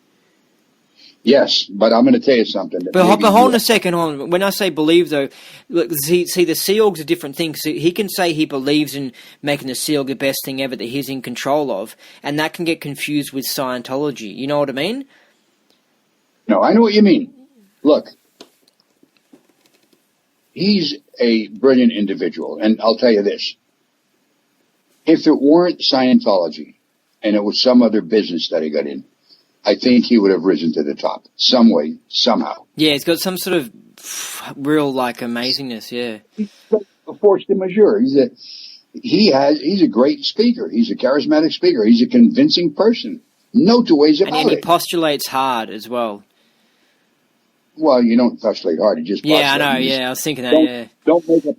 Yes, but I'm going to tell you something. But hold on a second. When I say believe, though, look, see, the Sea Org's a different thing. So he can say he believes in making the Sea Org the best thing ever that he's in control of, and that can get confused with Scientology. You know what I mean? No, I know what you mean. Look, he's a brilliant individual, and I'll tell you this. If it weren't Scientology, and it was some other business that he got in, I think he would have risen to the top some way, somehow. Yeah, he's got some sort of real, like, amazingness, yeah. He's a force de majeure. He's a great speaker. He's a charismatic speaker. He's a convincing person. No two ways about it. And he postulates hard as well. Well, you don't postulate hard. You just postulate. Yeah, I know. Yeah, I was thinking that. Don't make up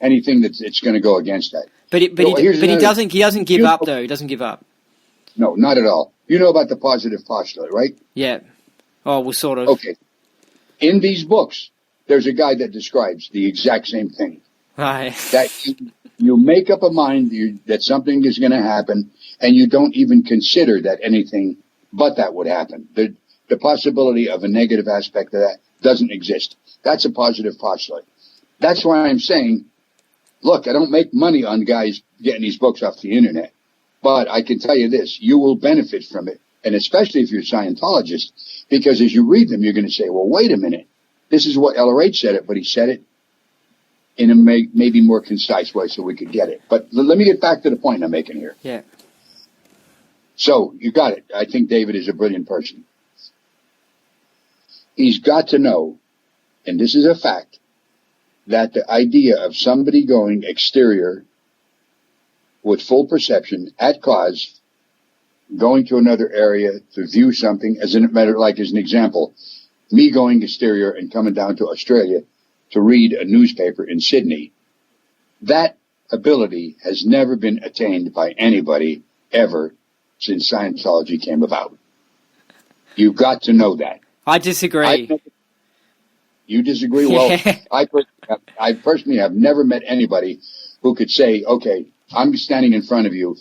anything that's going to go against that. But he doesn't give up though. He doesn't give up. No, not at all. You know about the positive postulate, right? Yeah. Oh, well, sort of. Okay. In these books, there's a guy that describes the exact same thing. Right. That you make up a mind that something is going to happen, and you don't even consider that anything but that would happen. The possibility of a negative aspect of that doesn't exist. That's a positive postulate. That's why I'm saying, look, I don't make money on guys getting these books off the internet, but I can tell you this, you will benefit from it. And especially if you're a Scientologist, because as you read them, you're going to say, well, wait a minute. This is what LRH said it, but he said it in a maybe more concise way so we could get it. But let me get back to the point I'm making here. Yeah. So you got it. I think David is a brilliant person. He's got to know, and this is a fact, that the idea of somebody going exterior with full perception at cause, going to another area to view something, as an example, me going exterior and coming down to Australia to read a newspaper in Sydney, that ability has never been attained by anybody ever since Scientology came about. You've got to know that. I disagree. You disagree? Well, I personally have never met anybody who could say, okay, I'm standing in front of you.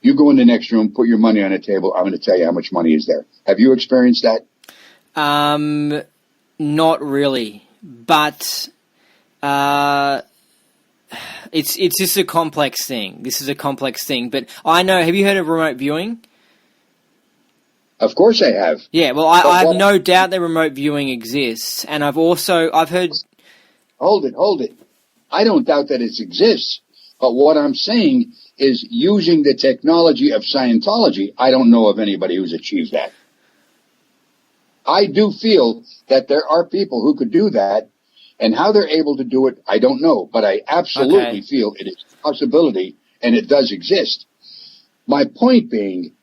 You go in the next room, put your money on the table. I'm going to tell you how much money is there. Have you experienced that? Not really, but it's just a complex thing. This is a complex thing, but I know. Have you heard of remote viewing? Of course I have. Yeah, well, I have no doubt that remote viewing exists, and I've heard... Hold it. I don't doubt that it exists, but what I'm saying is using the technology of Scientology, I don't know of anybody who's achieved that. I do feel that there are people who could do that, and how they're able to do it, I don't know, but I absolutely feel it is a possibility, and it does exist. My point being,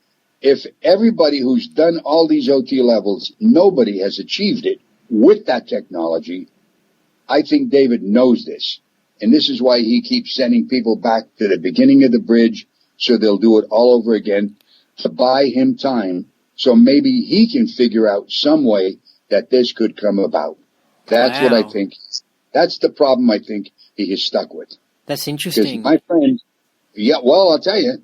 if everybody who's done all these OT levels, nobody has achieved it with that technology, I think David knows this. And this is why he keeps sending people back to the beginning of the bridge so they'll do it all over again to buy him time. So maybe he can figure out some way that this could come about. That's what I think. That's the problem I think he is stuck with. That's interesting. Because my friend, I'll tell you,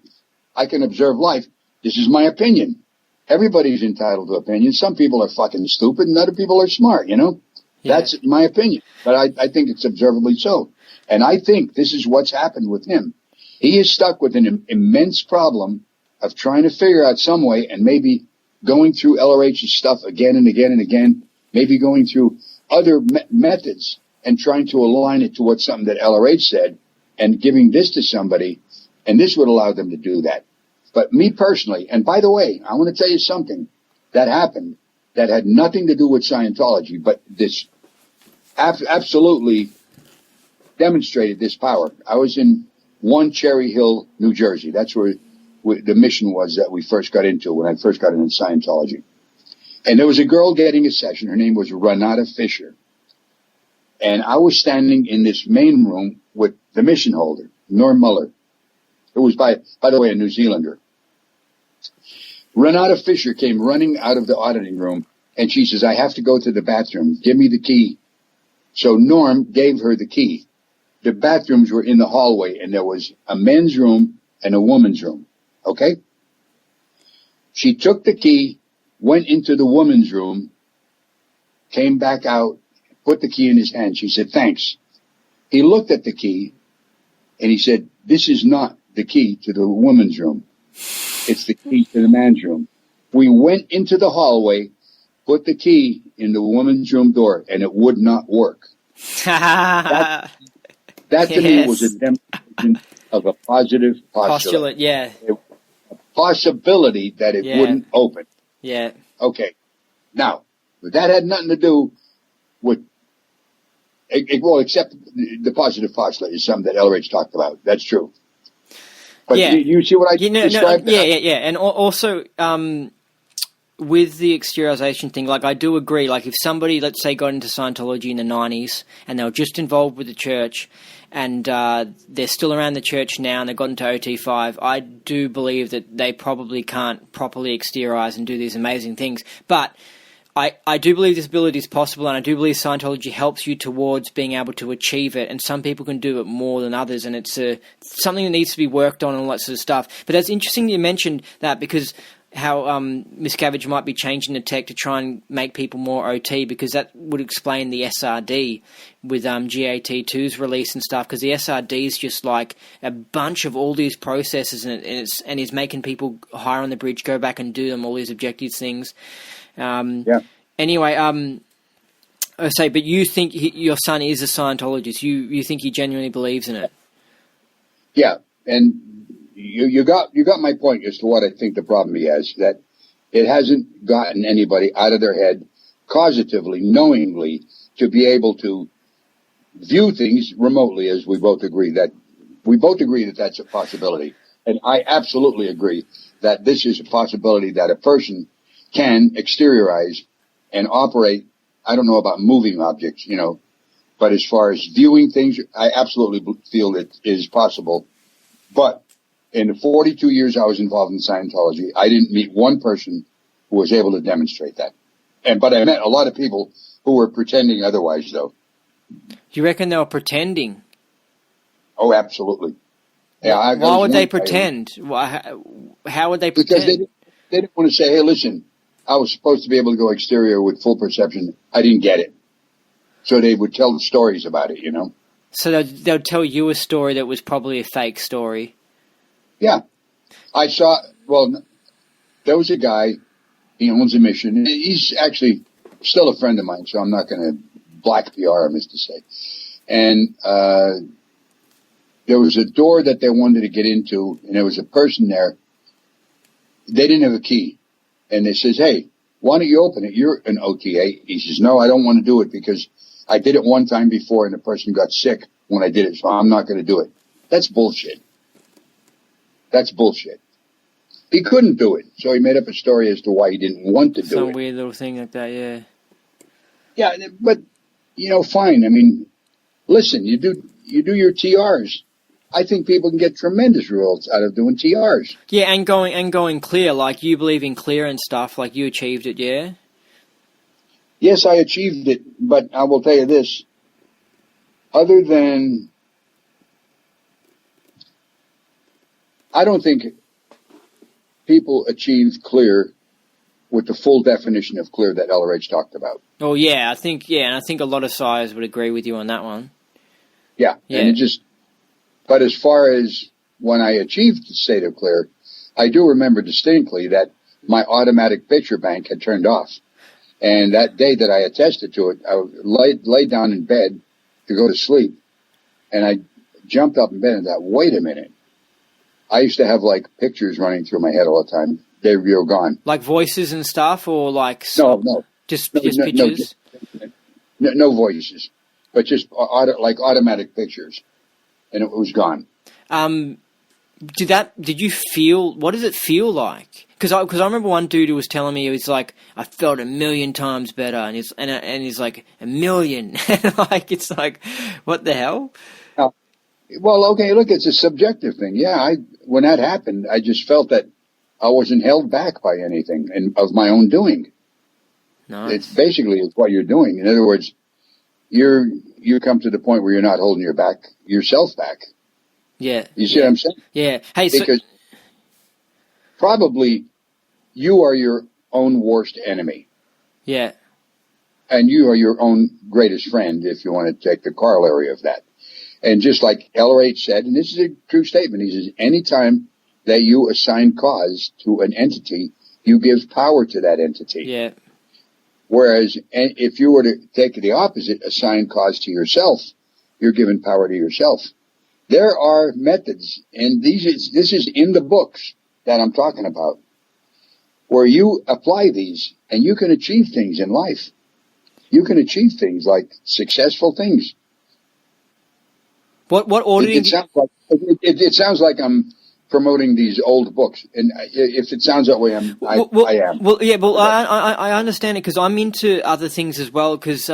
I can observe life. This is my opinion. Everybody's entitled to opinion. Some people are fucking stupid and other people are smart, you know? Yeah. That's my opinion. But I think it's observably so. And I think this is what's happened with him. He is stuck with an immense problem of trying to figure out some way and maybe going through LRH's stuff again and again and again, maybe going through other methods and trying to align it to what something that LRH said and giving this to somebody, and this would allow them to do that. But me personally, and by the way, I want to tell you something that happened that had nothing to do with Scientology, but this absolutely demonstrated this power. I was in One Cherry Hill, New Jersey. That's where the mission was that we first got into when I first got into Scientology. And there was a girl getting a session. Her name was Renata Fisher. And I was standing in this main room with the mission holder, Norm Muller, who was, by the way, a New Zealander. Renata Fisher came running out of the auditing room, and she says, I have to go to the bathroom. Give me the key. So Norm gave her the key. The bathrooms were in the hallway, and there was a men's room and a woman's room. Okay? She took the key, went into the woman's room, came back out, put the key in his hand. She said, thanks. He looked at the key, and he said, this is not the key to the woman's room. It's the key to the man's room. We went into the hallway, put the key in the woman's room door, and it would not work. That to me was a demonstration of a positive postulate. Yeah. A possibility that it wouldn't open. Yeah. Okay. Now, that had nothing to do with, well, except the positive postulate is something that LRH talked about. That's true. But you see what I described? Yeah. And also, with the exteriorization thing, like, I do agree, like, if somebody, let's say, got into Scientology in the 90s and they were just involved with the church and they're still around the church now and they've gotten to OT5, I do believe that they probably can't properly exteriorize and do these amazing things. But I do believe this ability is possible, and I do believe Scientology helps you towards being able to achieve it, and some people can do it more than others, and it's something that needs to be worked on and all that sort of stuff. But that's interesting you mentioned that, because how Miscavige might be changing the tech to try and make people more OT, because that would explain the SRD with GAT2's release and stuff, because the SRD is just like a bunch of all these processes, and he's making people higher on the bridge go back and do them, all these objectives things. Anyway, I say, but you think your son is a Scientologist? You think he genuinely believes in it? Yeah, and you got my point as to what I think the problem he has, that it hasn't gotten anybody out of their head causatively, knowingly, to be able to view things remotely, as we both agree that that's a possibility. And I absolutely agree that this is a possibility that a person can exteriorize and operate. I don't know about moving objects, but as far as viewing things, I absolutely feel it is possible. But in the 42 years I was involved in Scientology, I didn't meet one person who was able to demonstrate that. But I met a lot of people who were pretending otherwise, though. You reckon they were pretending? Oh, absolutely. Yeah. Why would they pretend? How would they pretend? Because they didn't want to say, hey, listen, I was supposed to be able to go exterior with full perception. I didn't get it. So they would tell the stories about it, So they'll tell you a story that was probably a fake story. Yeah. There was a guy, he owns a mission. He's actually still a friend of mine, so I'm not going to black PR him, as to say. And there was a door that they wanted to get into, and there was a person there. They didn't have a key. And they says, hey, why don't you open it? You're an OTA. He says, no, I don't want to do it because I did it one time before and the person got sick when I did it, so I'm not going to do it. That's bullshit. That's bullshit. He couldn't do it, so he made up a story as to why he didn't want to do it. Some weird little thing like that, yeah. Yeah, but, fine. I mean, listen, you do your TRs. I think people can get tremendous results out of doing TRs. Yeah, and going clear, like you believe in clear and stuff, like you achieved it, yeah? Yes, I achieved it, but I will tell you this. Other than, I don't think people achieve clear with the full definition of clear that LRH talked about. Oh, yeah, I think a lot of sires would agree with you on that one. Yeah. And but as far as when I achieved the state of clear, I do remember distinctly that my automatic picture bank had turned off. And that day that I attested to it, I laid down in bed to go to sleep. And I jumped up in bed and thought, wait a minute. I used to have like pictures running through my head all the time. They were gone. Like voices and stuff, or like no, just pictures. No voices, but just like automatic pictures, and it was gone. Did you feel? What does it feel like? Because I remember one dude who was telling me, he was like, I felt 1,000,000 times better, and he's like 1,000,000, like it's like, what the hell? Well, okay, look, it's a subjective thing. Yeah, when that happened, I just felt that I wasn't held back by anything of my own doing. Nice. It's basically what you're doing. In other words, you come to the point where you're not holding yourself back. Yeah. You see what I'm saying? Yeah. Hey, because probably you are your own worst enemy. Yeah. And you are your own greatest friend, if you want to take the corollary of that. And just like LRH said, and this is a true statement, he says, anytime that you assign cause to an entity, you give power to that entity. Yeah. Whereas if you were to take the opposite, assign cause to yourself, you're giving power to yourself. There are methods, and this is in the books, that I'm talking about, where you apply these and you can achieve things in life. You can achieve things like successful things. What auditing? It sounds like I'm promoting these old books, and if it sounds that way, I am. Well, yeah. Well, I understand it because I'm into other things as well. Because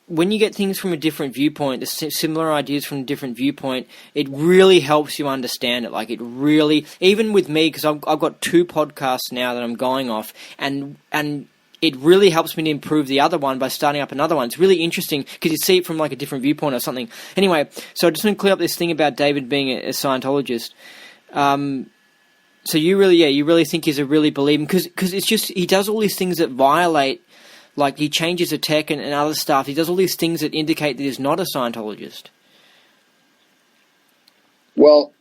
when you get things from a different viewpoint, the similar ideas from a different viewpoint, it really helps you understand it. Like it really, even with me, because I've got 2 podcasts now that I'm going off, and it really helps me to improve the other one by starting up another one. It's really interesting because you see it from like a different viewpoint or something. Anyway, so I just want to clear up this thing about David being a Scientologist. So you really think he's a really believing, because it's just, he does all these things that violate, like he changes the tech and other stuff. He does all these things that indicate that he's not a Scientologist. Well,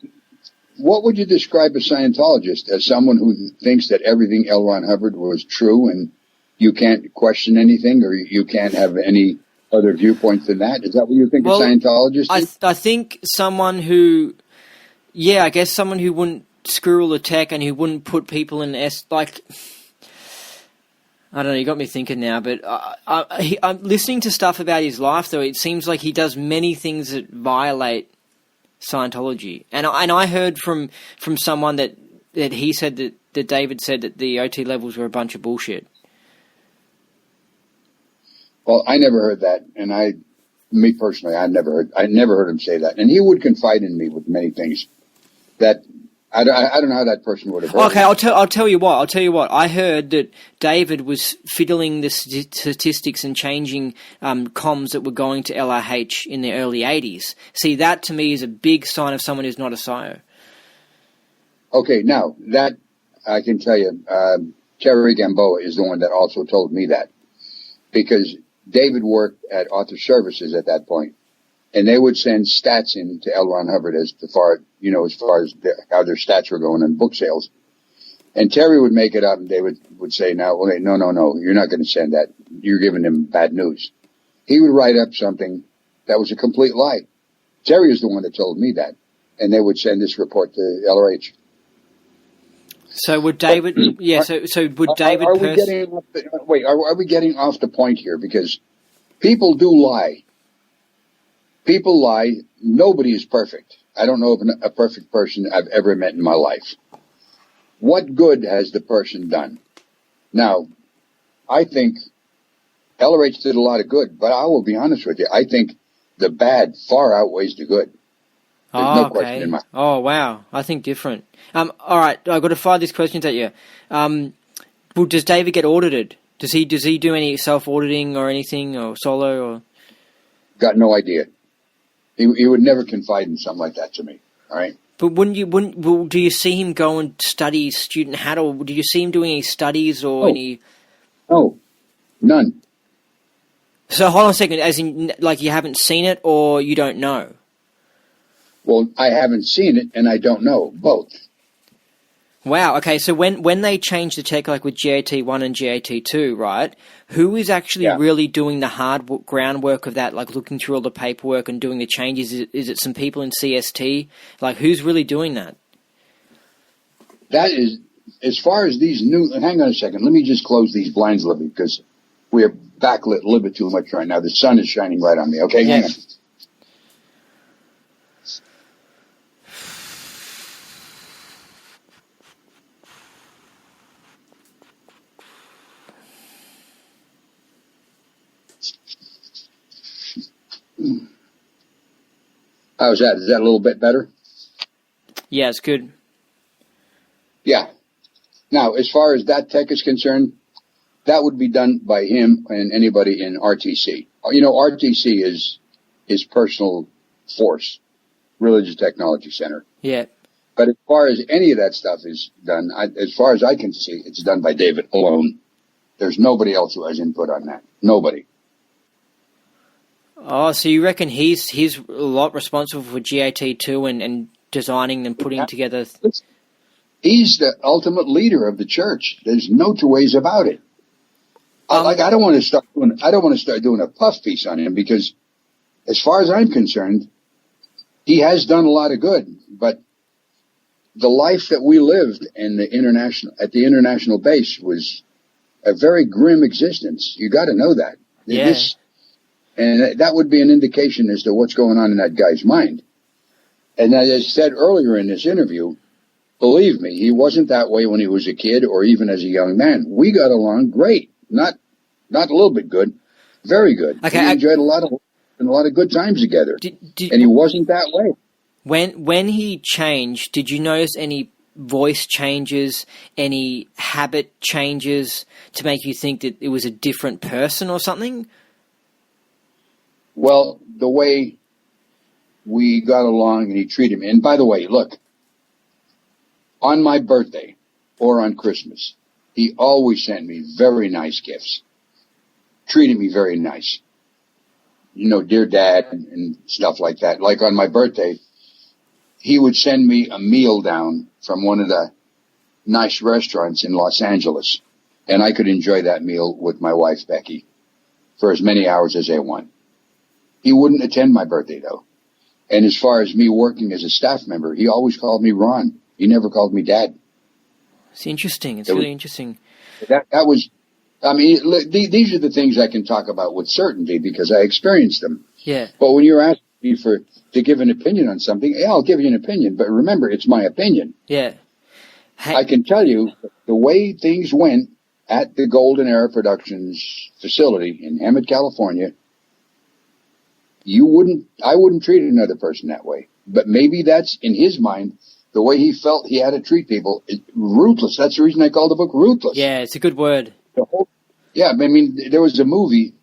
what would you describe a Scientologist as? Someone who thinks that everything L. Ron Hubbard was true and you can't question anything, or you can't have any other viewpoints than that? Is that what you think a Scientologist is? I think someone who, I guess someone who wouldn't screw all the tech and who wouldn't put people in like, I don't know, you got me thinking now, but I'm listening to stuff about his life, though. It seems like he does many things that violate Scientology. And I heard from someone that he said that David said that the OT levels were a bunch of bullshit. Well, I never heard that, and me personally, I never heard him say that. And he would confide in me with many things that I don't know how that person would have heard. Okay, I'll tell you what. I heard that David was fiddling the statistics and changing comms that were going to LRH in the early 80s. See, that to me is a big sign of someone who's not a Scio. Okay, now, that I can tell you, Terry Gamboa is the one that also told me that. Because David worked at Author Services at that point, and they would send stats in to L. Ron Hubbard as far as how their stats were going in book sales. And Terry would make it up, and David would say, no, you're not going to send that. You're giving him bad news. He would write up something that was a complete lie. Terry is the one that told me that, and they would send this report to LRH. So would David? So would David? Are we getting off the point here? Because people do lie. People lie. Nobody is perfect. I don't know of a perfect person I've ever met in my life. What good has the person done? Now, I think LRH did a lot of good, but I will be honest with you. I think the bad far outweighs the good. There's no question in my. Oh, wow. I think different. All right, I've got to fire these questions at you. Well, does David get audited? Does he do any self-auditing or anything, or solo? Or? Got no idea. He would never confide in something like that to me. All right. But do you see him go and study student hat, or do you see him doing any studies or any? No, none. So hold on a second. As in, like you haven't seen it, or you don't know? Well, I haven't seen it, and I don't know. Both. Wow, okay, so when they change the tech, like with GAT1 and GAT2, right, who is actually really doing the hard groundwork of that, like looking through all the paperwork and doing the changes? Is it some people in CST? Like, who's really doing that? That is, as far as these new, hang on a second, let me just close these blinds a little bit, because we are backlit a little bit too much right now. The sun is shining right on me, okay? Hang on. How's that? Is that a little bit better? Yeah, it's good. Yeah. Now, as far as that tech is concerned, that would be done by him and anybody in RTC. You know, RTC is his personal force, Religious Technology Center. Yeah. But as far as any of that stuff is done, as far as I can see, it's done by David alone. There's nobody else who has input on that. Nobody. Oh, so you reckon he's a lot responsible for GAT2 and designing and putting together? He's the ultimate leader of the church. There's no two ways about it. I don't want to start doing a puff piece on him, because as far as I'm concerned, he has done a lot of good, but the life that we lived in the international base was a very grim existence. You got to know that. Yeah. And that would be an indication as to what's going on in that guy's mind. And as I said earlier in this interview, believe me, he wasn't that way when he was a kid or even as a young man. We got along great. Not a little bit good. Very good. Okay, we enjoyed a lot of good times together. And he wasn't that way. When he changed, did you notice any voice changes, any habit changes to make you think that it was a different person or something? Well, the way we got along and he treated me. And by the way, look, on my birthday or on Christmas, he always sent me very nice gifts. Treated me very nice. You know, dear Dad and stuff like that. Like on my birthday, he would send me a meal down from one of the nice restaurants in Los Angeles. And I could enjoy that meal with my wife, Becky, for as many hours as I want. He wouldn't attend my birthday, though. And as far as me working as a staff member, he always called me Ron. He never called me Dad. It's interesting. It's really interesting. That was, I mean, these are the things I can talk about with certainty because I experienced them. Yeah. But when you're asking me to give an opinion on something, yeah, I'll give you an opinion. But remember, it's my opinion. Yeah. Hey. I can tell you the way things went at the Golden Era Productions facility in Hammond, California, I wouldn't treat another person that way. But maybe that's in his mind, the way he felt he had to treat people. Ruthless. That's the reason I called the book Ruthless. Yeah, it's a good word. I mean, there was a movie,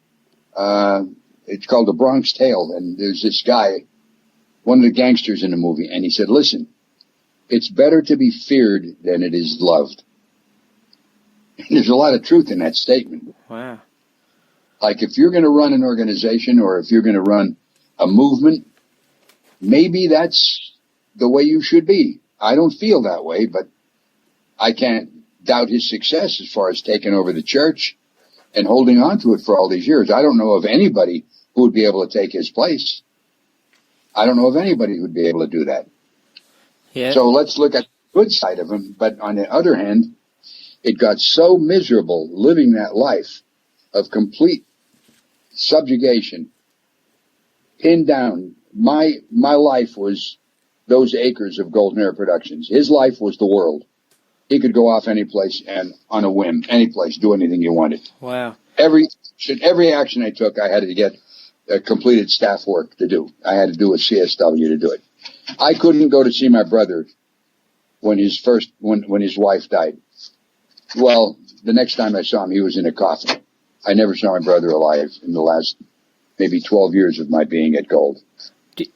it's called The Bronx Tale, and there's this guy, one of the gangsters in the movie, and he said, listen, it's better to be feared than it is loved. And there's a lot of truth in that statement. Wow. Like if you're going to run an organization or if you're going to run a movement, maybe that's the way you should be. I don't feel that way, but I can't doubt his success as far as taking over the church and holding on to it for all these years. I don't know of anybody who would be able to take his place. I don't know of anybody who would be able to do that. Yeah. So let's look at the good side of him. But on the other hand, it got so miserable living that life of complete subjugation, pinned down. My life was those acres of Golden Era Productions. His life was the world. He could go off any place and on a whim, any place, do anything he wanted. Wow. Every action I took, I had to get completed staff work to do. I had to do a CSW to do it. I couldn't go to see my brother when his wife died. Well, the next time I saw him, he was in a coffin. I never saw my brother alive in the last maybe 12 years of my being at Gold.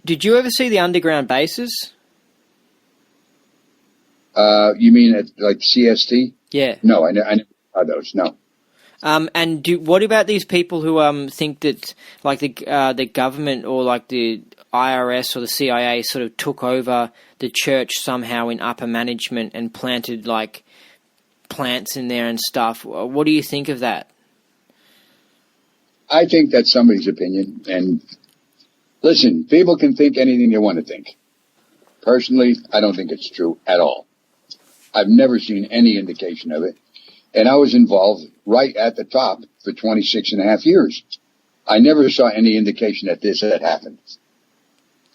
Did you ever see the underground bases? You mean at like CST? Yeah. No, I never saw those. No. And what about these people who think that like the government or like the IRS or the CIA sort of took over the church somehow in upper management and planted like plants in there and stuff? What do you think of that? I think that's somebody's opinion. And listen, people can think anything they want to think. Personally, I don't think it's true at all. I've never seen any indication of it. And I was involved right at the top for 26 and a half years. I never saw any indication that this had happened.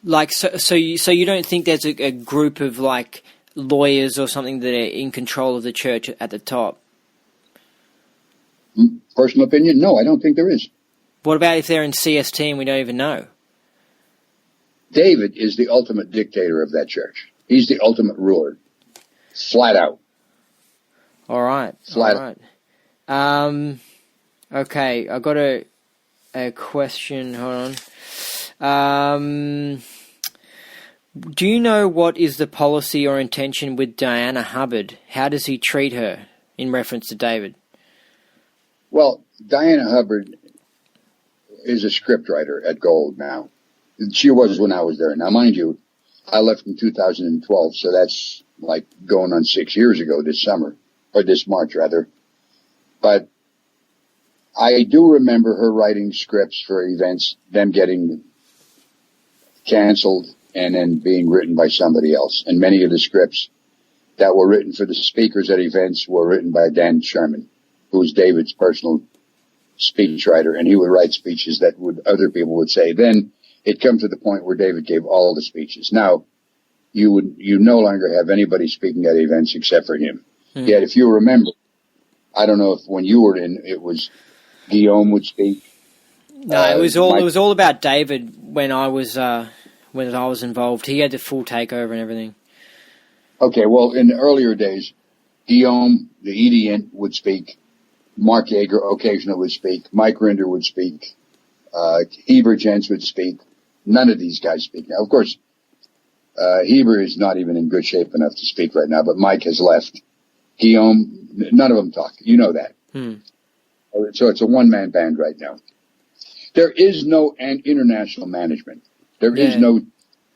Like, so you don't think there's a group of like lawyers or something that are in control of the church at the top? Personal opinion? No, I don't think there is. What about if they're in CST and we don't even know? David is the ultimate dictator of that church. He's the ultimate ruler. Flat out. All right. Flat out. Okay, I got a question. Hold on. Do you know what is the policy or intention with Diana Hubbard? How does he treat her in reference to David? Well, Diana Hubbard is a scriptwriter at Gold now. She was when I was there. Now, mind you, I left in 2012, so that's like going on 6 years ago this summer, or this March rather. But I do remember her writing scripts for events, them getting canceled and then being written by somebody else. And many of the scripts that were written for the speakers at events were written by Dan Sherman, who was David's personal speechwriter, and he would write speeches that other people would say. Then it comes to the point where David gave all the speeches. Now, you no longer have anybody speaking at events except for him. Yet, if you remember, I don't know if when you were in, it was Guillaume would speak. No, it was all about David when I was involved. He had the full takeover and everything. Okay, well, in the earlier days, Guillaume, the EDN, would speak. Mark Yeager occasionally would speak. Mike Rinder would speak. Heber Jens would speak. None of these guys speak now. Of course, Heber is not even in good shape enough to speak right now, but Mike has left. Guillaume, none of them talk. You know that. So it's a one-man band right now. There is no international management. There is no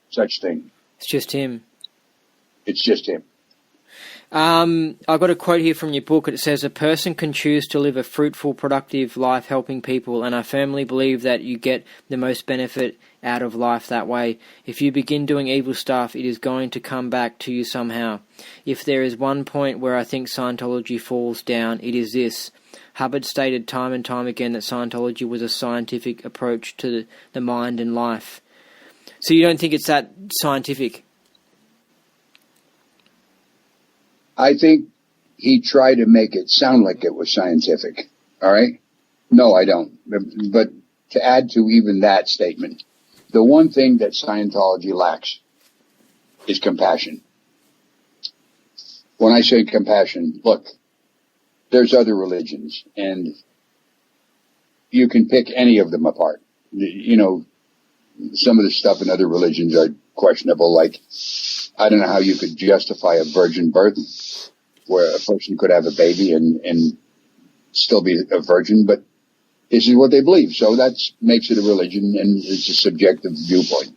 such thing. It's just him. It's just him. I've got a quote here from your book. It says, "A person can choose to live a fruitful, productive life helping people, and I firmly believe that you get the most benefit out of life that way. If you begin doing evil stuff, it is going to come back to you somehow. If there is one point where I think Scientology falls down, it is this. Hubbard stated time and time again that Scientology was a scientific approach to the mind and life." So you don't think it's that scientific? I think he tried to make it sound like it was scientific. All right? No, I don't. But to add to even that statement, the one thing that Scientology lacks is compassion. When I say compassion, look, there's other religions, and you can pick any of them apart. You know, some of the stuff in other religions are questionable, like, I don't know how you could justify a virgin birth where a person could have a baby and still be a virgin, but this is what they believe. So that makes it a religion, and it's a subjective viewpoint.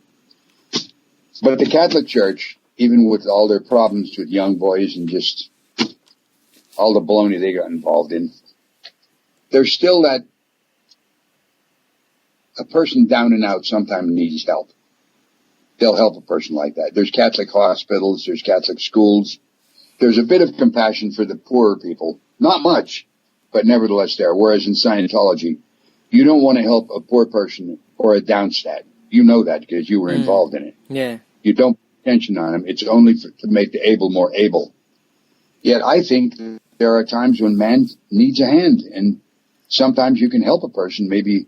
But the Catholic Church, even with all their problems with young boys and just all the baloney they got involved in, there's still that a person down and out sometimes needs help. They'll help a person like that. There's Catholic hospitals, there's Catholic schools. There's a bit of compassion for the poorer people. Not much, but nevertheless there. Whereas in Scientology, you don't want to help a poor person or a downstat. You know that because you were involved in it. Yeah. You don't pay attention on them. It's only to make the able more able. Yet I think there are times when man needs a hand, and sometimes you can help a person, maybe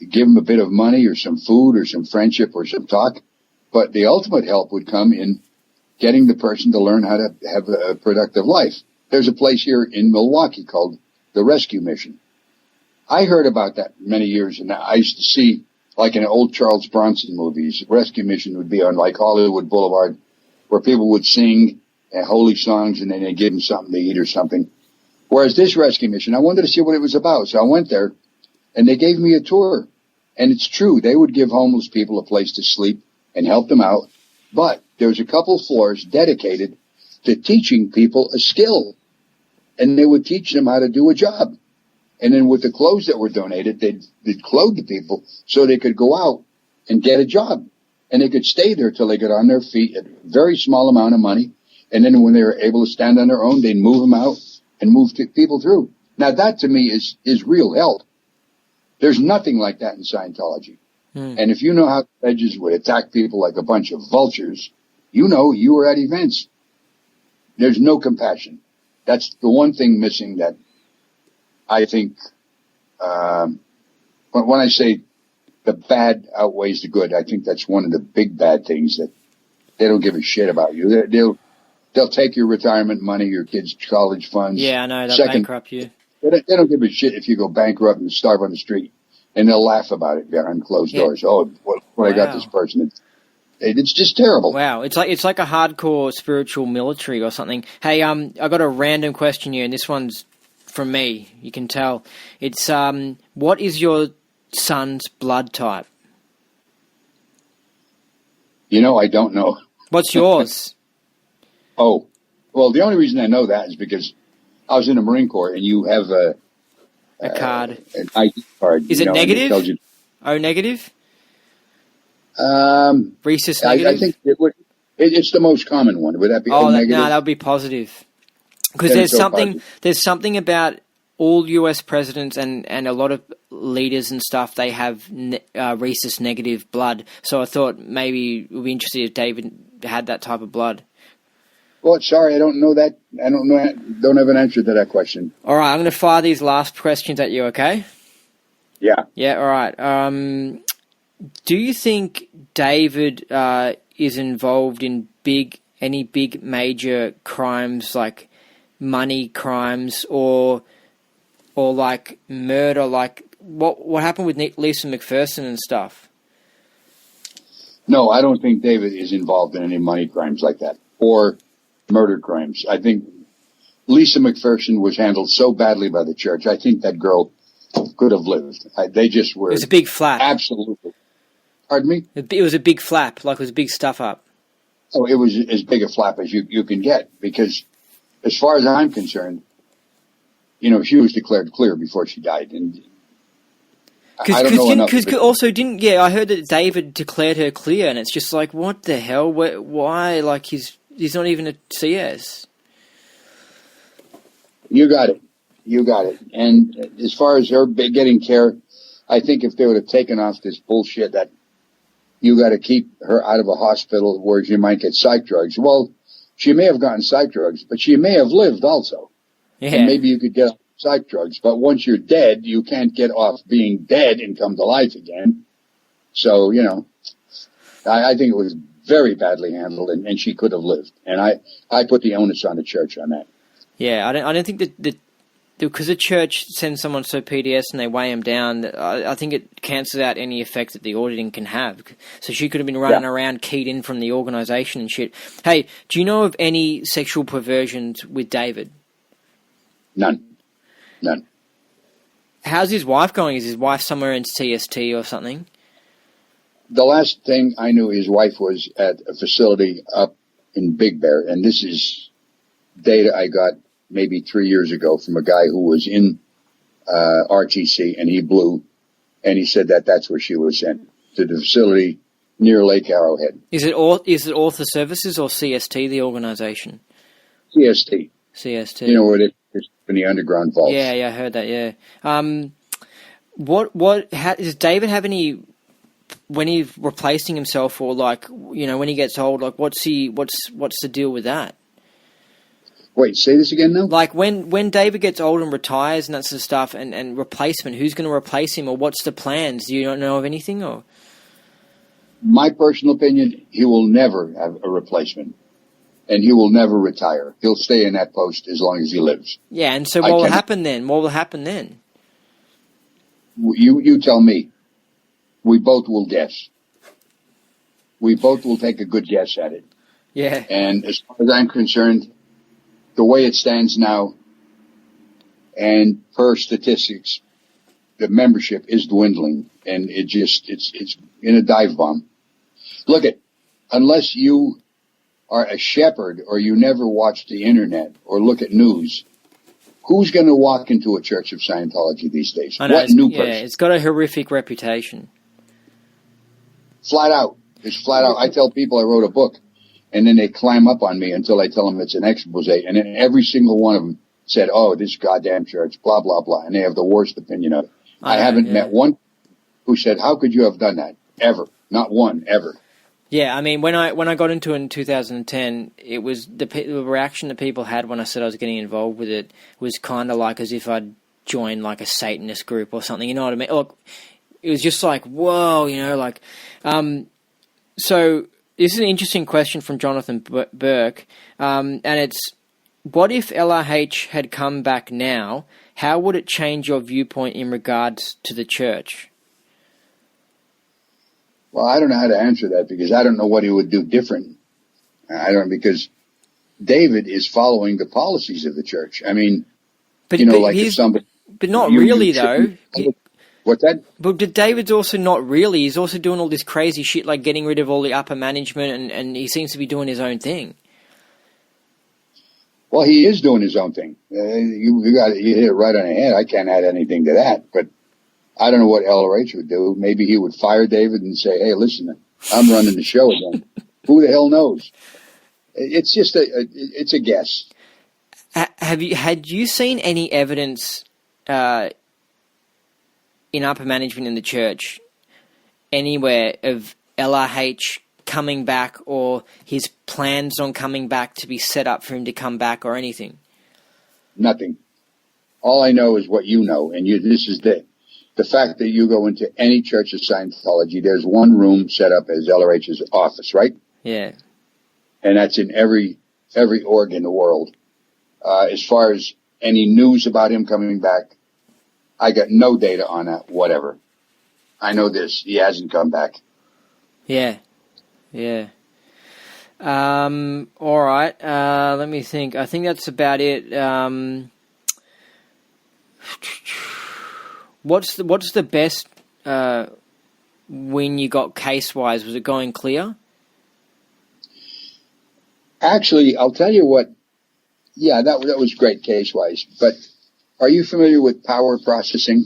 give them a bit of money or some food or some friendship or some talk. But the ultimate help would come in getting the person to learn how to have a productive life. There's a place here in Milwaukee called the Rescue Mission. I heard about that many years, and I used to see, like in old Charles Bronson movies, Rescue Mission would be on like Hollywood Boulevard, where people would sing holy songs and then they give them something to eat or something. Whereas this Rescue Mission, I wanted to see what it was about. So I went there, and they gave me a tour. And it's true, they would give homeless people a place to sleep and help them out. But there's a couple floors dedicated to teaching people a skill. And they would teach them how to do a job. And then with the clothes that were donated, they'd clothe the people so they could go out and get a job. And they could stay there till they got on their feet at a very small amount of money. And then when they were able to stand on their own, they'd move them out and move people through. Now that to me is real help. There's nothing like that in Scientology. And if you know how the Edges would attack people like a bunch of vultures, you know you were at events. There's no compassion. That's the one thing missing that I think, when I say the bad outweighs the good, I think that's one of the big bad things, that they don't give a shit about you. They'll take your retirement money, your kids' college funds. Yeah, I know. They'll bankrupt you. They don't give a shit if you go bankrupt and starve on the street. And they'll laugh about it behind closed doors. Oh, what I got this person. It's just terrible. Wow, it's like a hardcore spiritual military or something. Hey, I got a random question here, and this one's from me. You can tell. It's what is your son's blood type? You know, I don't know. What's yours? Oh, well, the only reason I know that is because I was in the Marine Corps, and you have a card, an ID card. Is it negative? O negative? Rhesus negative? I think it would. It's the most common one. Would that be negative? No, that would be positive. Because there's something about all US presidents and a lot of leaders and stuff, they have rhesus negative blood. So I thought maybe it would be interesting if David had that type of blood. Well, sorry, I don't know that. I don't have an answer to that question. All right, I'm going to fire these last questions at you, okay? Yeah. Yeah, all right. Do you think David is involved in any big major crimes like money crimes or like murder, like what happened with Lisa McPherson and stuff? No, I don't think David is involved in any money crimes like that or murder crimes. I think Lisa McPherson was handled so badly by the church. I think that girl could have lived. They just were. It was a big flap. Absolutely. Pardon me? It was a big flap, like it was a big stuff up. Oh, it was as big a flap as you can get, because as far as I'm concerned, she was declared clear before she died. And I don't know enough. I heard that David declared her clear, and it's just like, what the hell? Why? Like, he's not even a CS. You got it. And as far as her getting care, I think if they would have taken off this bullshit that you got to keep her out of a hospital where she might get psych drugs. Well, she may have gotten psych drugs, but she may have lived also. Yeah. And maybe you could get off psych drugs, but once you're dead, you can't get off being dead and come to life again. So, I think it was very badly handled, and she could have lived. And I put the onus on the church on that. Yeah, I don't think that because the church sends someone so PDS and they weigh them down, I think it cancels out any effect that the auditing can have. So she could have been running around keyed in from the organisation and shit. Hey, do you know of any sexual perversions with David? None. How's his wife going? Is his wife somewhere in CST or something? The last thing I knew, his wife was at a facility up in Big Bear, and this is data I got maybe 3 years ago from a guy who was in RTC, and he blew, and he said that's where she was sent, to the facility near Lake Arrowhead. Is it Author Services or CST, the organisation? CST. CST. You know where it is, in the underground vaults. Yeah, I heard that. Yeah. Does David have any, when he's replacing himself, or like, when he gets old, like what's the deal with that? Wait, say this again now? Like when David gets old and retires and that sort of stuff, and replacement, who's going to replace him, or what's the plans? Do you not know of anything? Or my personal opinion, he will never have a replacement, and he will never retire. He'll stay in that post as long as he lives. Yeah, and so what will happen then? What will happen then? You tell me. We both will guess. We both will take a good guess at it. Yeah. And as far as I'm concerned, the way it stands now, and per statistics, the membership is dwindling, and it's in a dive bomb. Look unless you are a shepherd or you never watch the internet or look at news, who's going to walk into a Church of Scientology these days? I know, what new person? Yeah, it's got a horrific reputation. Flat out. It's flat out. I tell people I wrote a book, and then they climb up on me until I tell them it's an expose, and then every single one of them said, "Oh, this goddamn church, blah, blah, blah," and they have the worst opinion of it. I haven't met one who said, "How could you have done that?" Ever. Not one, ever. Yeah, I mean, when I got into it in 2010, it was the reaction that people had when I said I was getting involved with it was kind of like as if I'd joined like a Satanist group or something, you know what I mean? Look, it was just like, whoa, so this is an interesting question from Jonathan Burke, and it's, what if LRH had come back now? How would it change your viewpoint in regards to the church? Well, I don't know how to answer that, because I don't know what he would do different. Because David is following the policies of the church. I mean, but not really, though. What's that? But David's also not really. He's also doing all this crazy shit, like getting rid of all the upper management, and he seems to be doing his own thing. Well, he is doing his own thing. You hit it right on the head. I can't add anything to that, but I don't know what LRH would do. Maybe he would fire David and say, "Hey, listen, I'm running the show again." Who the hell knows? It's just it's a guess. Had you seen any evidence in upper management in the church anywhere of LRH coming back, or his plans on coming back to be set up for him to come back, or anything? Nothing. All I know is what you know, and this is the fact that you go into any church of Scientology, there's one room set up as LRH's office, right? Yeah. And that's in every org in the world. As far as any news about him coming back, I got no data on that, whatever. I know this, he hasn't come back. Yeah. Yeah. All right. Let me think. I think that's about it. What's the best win you got case-wise? Was it going clear? Actually, I'll tell you what. Yeah, that was great case-wise. But are you familiar with power processing?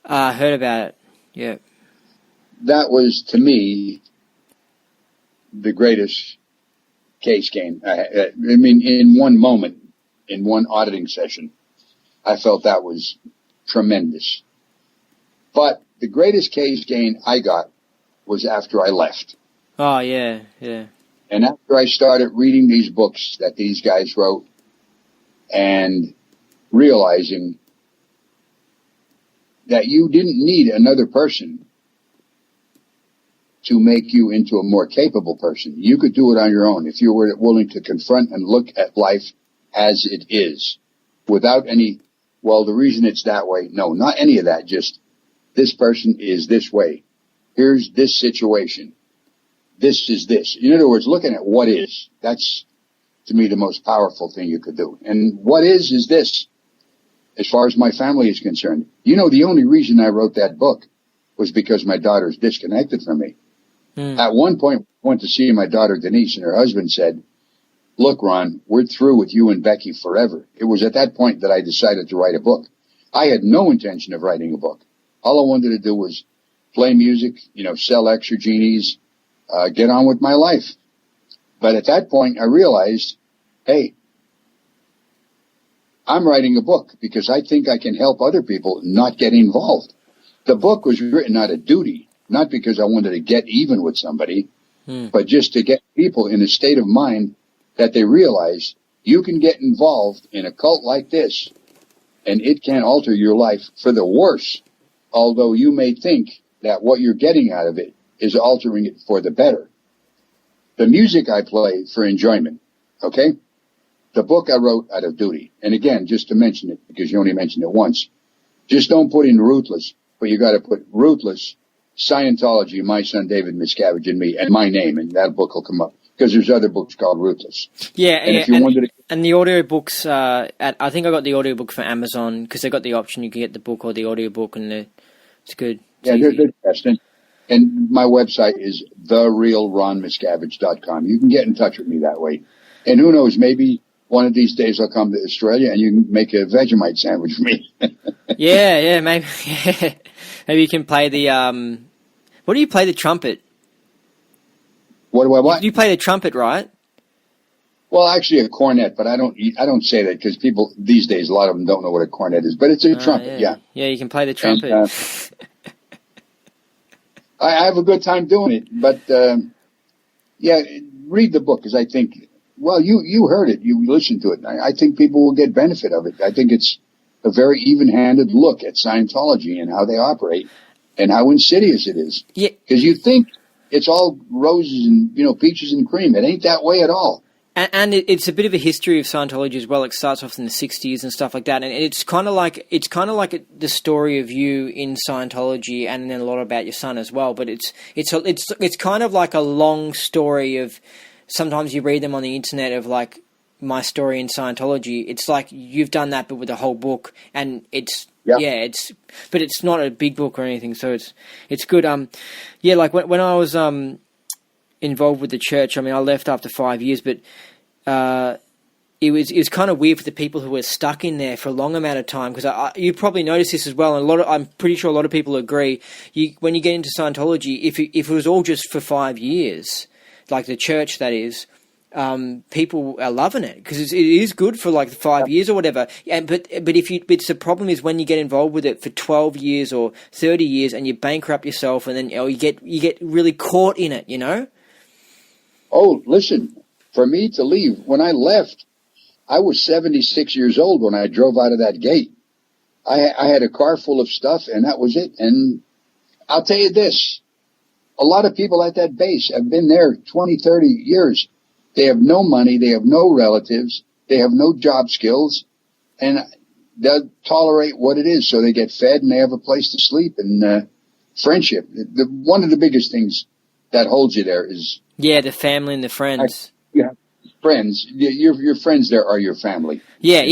I heard about it. Yeah. That was, to me, the greatest case gain. I mean, in one moment, in one auditing session, I felt that was tremendous. But the greatest case gain I got was after I left. Oh, yeah, yeah. And after I started reading these books that these guys wrote and realizing that you didn't need another person to make you into a more capable person. You could do it on your own if you were willing to confront and look at life as it is without any, well, the reason it's that way. No, not any of that. Just this person is this way. Here's this situation. This is this. In other words, looking at what is. That's, to me, the most powerful thing you could do. And what is this, as far as my family is concerned. You know, the only reason I wrote that book was because my daughter's disconnected from me. At one point, I went to see my daughter Denise, and her husband said, "Look, Ron, we're through with you and Becky forever." It was at that point that I decided to write a book. I had no intention of writing a book. All I wanted to do was play music, sell extra genies, get on with my life. But at that point, I realized, hey, I'm writing a book because I think I can help other people not get involved. The book was written out of duty, not because I wanted to get even with somebody, but just to get people in a state of mind that they realize you can get involved in a cult like this, and it can alter your life for the worse, although you may think that what you're getting out of it is altering it for the better. The music I play for enjoyment, okay? The book I wrote out of duty. And again, just to mention it, because you only mentioned it once, just don't put in Ruthless, but you got to put Ruthless, Scientology, my son David Miscavige, and me, and my name, and that book will come up. Because there's other books called Ruthless. Yeah, and the audiobooks, I think I got the audiobook for Amazon, because they got the option you can get the book or the audiobook, and it's good. They're the best. And my website is therealronmiscavige.com. You can get in touch with me that way. And who knows, maybe one of these days I'll come to Australia and you can make a Vegemite sandwich for me. yeah, maybe. Yeah. Maybe you can play the, what do you play the trumpet? What do I what? You play the trumpet, right? Well, actually a cornet, but I don't say that because people these days, a lot of them don't know what a cornet is, but it's a trumpet, yeah. Yeah, you can play the trumpet. And, I have a good time doing it, but, read the book because I think, well, you heard it, you listened to it. I think people will get benefit of it. I think it's a very even-handed look at Scientology and how they operate and how insidious it is. Yeah. Because you think it's all roses and, peaches and cream. It ain't that way at all. And it's a bit of a history of Scientology as well. It starts off in the 60s and stuff like that, and it's kind of like the story of you in Scientology, and then a lot about your son as well. But it's kind of like a long story of. Sometimes you read them on the internet of like my story in Scientology. It's like you've done that, but with a whole book, and but it's not a big book or anything, so it's good. Like when I was involved with the church. I mean, I left after 5 years, but it was kind of weird for the people who were stuck in there for a long amount of time, because you probably noticed this as well, and I'm pretty sure a lot of people agree. When you get into Scientology, if it was all just for 5 years, like the church, that is, people are loving it because it is good for like 5 years or whatever. But it's the problem is when you get involved with it for 12 years or 30 years and you bankrupt yourself, and then you get really caught in it, you know? Oh, listen, for me to leave, when I left, I was 76 years old when I drove out of that gate. I had a car full of stuff, and that was it. And I'll tell you this, a lot of people at that base have been there 20, 30 years. They have no money. They have no relatives. They have no job skills. And they'll tolerate what it is. So they get fed and they have a place to sleep, and friendship. One of the biggest things that holds you there is... Yeah, the family and the friends. Friends. Your friends there are your family. Yeah,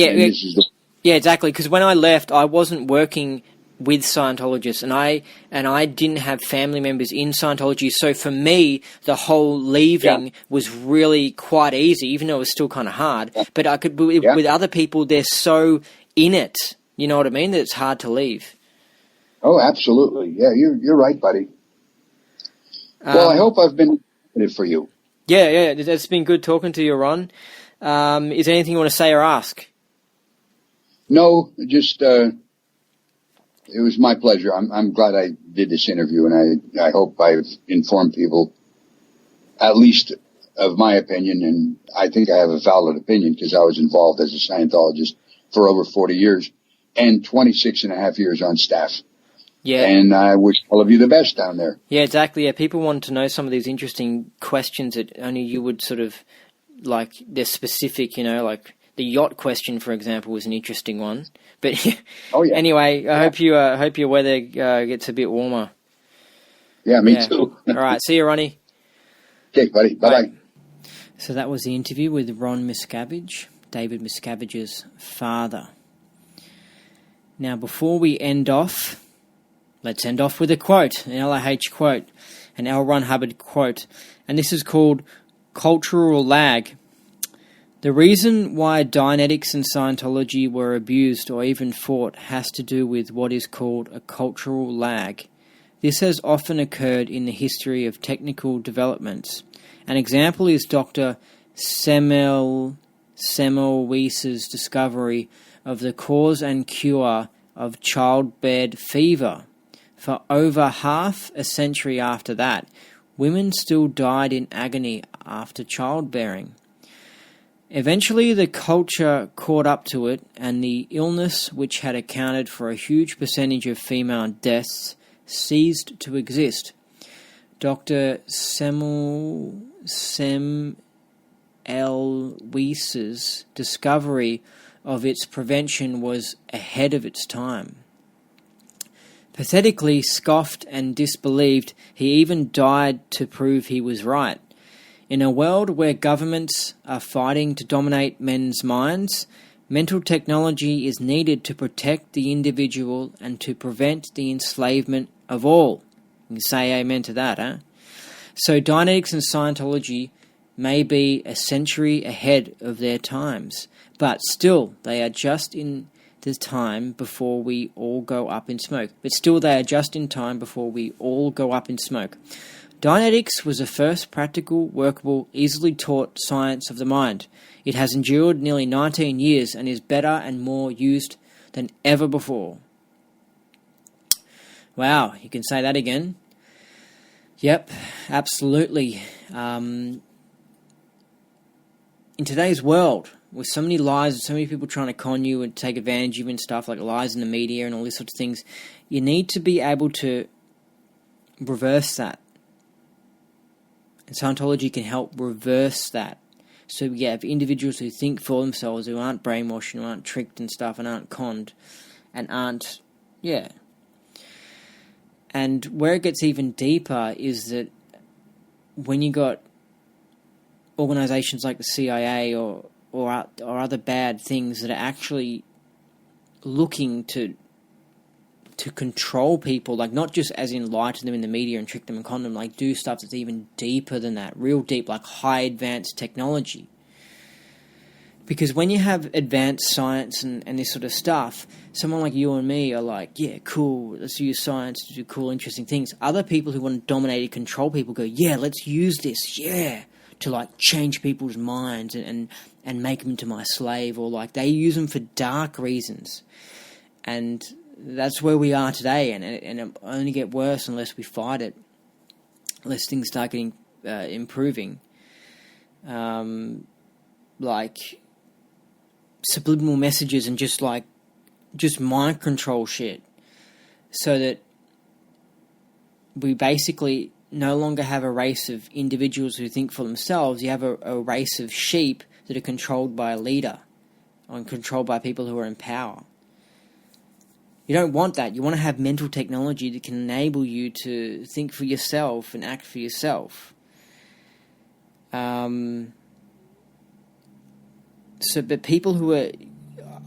exactly. Because when I left, I wasn't working with Scientologists, and I didn't have family members in Scientology. So for me, the whole leaving was really quite easy, even though it was still kind of hard. But I could, with other people, they're so in it. You know what I mean? That it's hard to leave. Oh, absolutely. Yeah, you're right, buddy. Well, I hope I've been good for you. Yeah, it's been good talking to you, Ron. Is there anything you want to say or ask? No, just it was my pleasure. I'm glad I did this interview, and I hope I've informed people, at least of my opinion, and I think I have a valid opinion because I was involved as a Scientologist for over 40 years and 26 and a half years on staff. Yeah. And I wish all of you the best down there. Yeah, exactly. Yeah, people want to know some of these interesting questions that only you would sort of, like, they're specific, you know, like the yacht question, for example, was an interesting one. But anyway, I hope your weather gets a bit warmer. Yeah, me too. All right, see you, Ronnie. Okay, buddy. Bye-bye. So that was the interview with Ron Miscavige, David Miscavige's father. Now, before we end off, let's end off with a quote, an LIH quote, an L. Ron Hubbard quote, and this is called cultural lag. The reason why Dianetics and Scientology were abused or even fought has to do with what is called a cultural lag. This has often occurred in the history of technical developments. An example is Dr. Semmelweis's discovery of the cause and cure of childbed fever. For over half a century after that, women still died in agony after childbearing. Eventually, the culture caught up to it, and the illness, which had accounted for a huge percentage of female deaths, ceased to exist. Dr. Semmelweis's discovery of its prevention was ahead of its time. Pathetically scoffed and disbelieved, he even died to prove he was right. In a world where governments are fighting to dominate men's minds, mental technology is needed to protect the individual and to prevent the enslavement of all. You can say amen to that, huh? So Dianetics and Scientology may be a century ahead of their times, but still they are just in the time before we all go up in smoke. Dianetics was the first practical, workable, easily taught science of the mind. It has endured nearly 19 years and is better and more used than ever before. Wow, you can say that again. Yep, absolutely. In today's world, with so many lies and so many people trying to con you and take advantage of you and stuff, like lies in the media and all these sorts of things, you need to be able to reverse that. And Scientology can help reverse that. So you have individuals who think for themselves, who aren't brainwashed and aren't tricked and stuff and aren't conned and aren't, And where it gets even deeper is that when you got organizations like the CIA or other bad things that are actually looking to control people, like not just as in lie to them in the media and trick them and con them, like do stuff that's even deeper than that, real deep, like high advanced technology. Because when you have advanced science and this sort of stuff, someone like you and me are like, yeah, cool, let's use science to do cool, interesting things. Other people who want to dominate and control people go, yeah, let's use this, yeah, to like change people's minds and make them into my slave, or like they use them for dark reasons. And that's where we are today, and it'll only get worse unless we fight it, unless things start getting improving. Like subliminal messages and just mind control shit, so that we basically no longer have a race of individuals who think for themselves. You have a race of sheep that are controlled by a leader, and controlled by people who are in power. You don't want that. You want to have mental technology that can enable you to think for yourself and act for yourself. But people who are,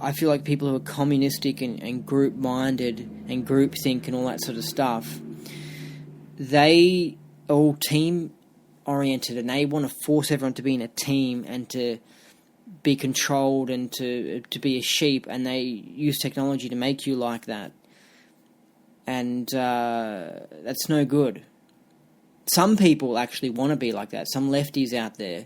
I feel like people who are communistic and group-minded and groupthink and all that sort of stuff, they are all team-oriented, and they want to force everyone to be in a team and to be controlled and to be a sheep, and they use technology to make you like that. And that's no good. Some people actually want to be like that. Some lefties out there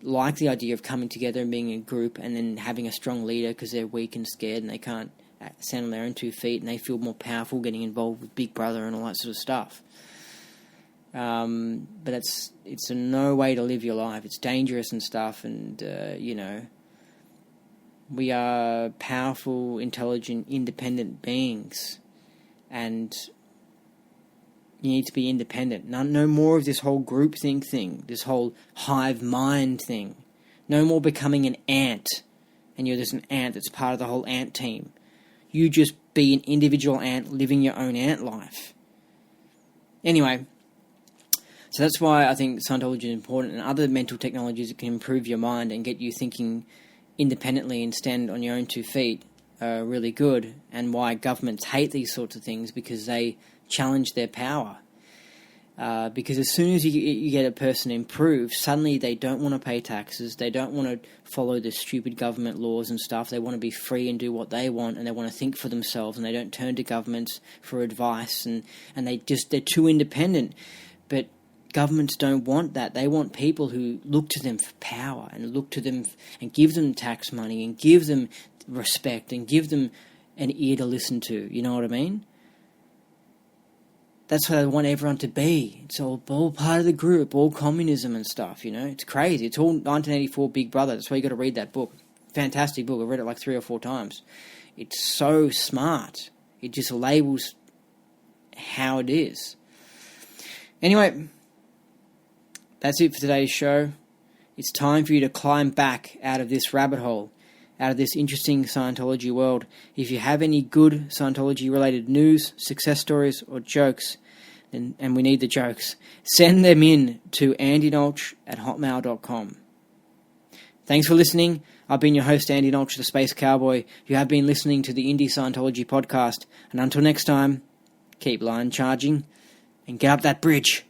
like the idea of coming together and being a group and then having a strong leader because they're weak and scared and they can't stand on their own 2 feet, and they feel more powerful getting involved with Big Brother and all that sort of stuff. But it's no way to live your life. It's dangerous and stuff, and we are powerful, intelligent, independent beings, and you need to be independent. No more of this whole groupthink thing, this whole hive mind thing. No more becoming an ant, and you're just an ant that's part of the whole ant team. You just be an individual ant living your own ant life. Anyway, so that's why I think Scientology is important, and other mental technologies that can improve your mind and get you thinking independently and stand on your own 2 feet are really good, and why governments hate these sorts of things, because they challenge their power. Because as soon as you get a person improved, suddenly they don't want to pay taxes, they don't want to follow the stupid government laws and stuff, they want to be free and do what they want, and they want to think for themselves, and they don't turn to governments for advice, and they're too independent. But governments don't want that. They want people who look to them for power, and look to them and give them tax money, and give them respect, and give them an ear to listen to. You know what I mean? That's what I want everyone to be. It's all part of the group, all communism and stuff, It's crazy. It's all 1984 Big Brother. That's why you got to read that book. Fantastic book. I've read it like 3 or 4 times. It's so smart. It just labels how it is. Anyway, that's it for today's show. It's time for you to climb back out of this rabbit hole, out of this interesting Scientology world. If you have any good Scientology-related news, success stories, or jokes, and we need the jokes, send them in to andynolch@hotmail.com. Thanks for listening. I've been your host, Andy Nolch, the Space Cowboy. You have been listening to the Indie Scientology podcast. And until next time, keep line charging and get up that bridge.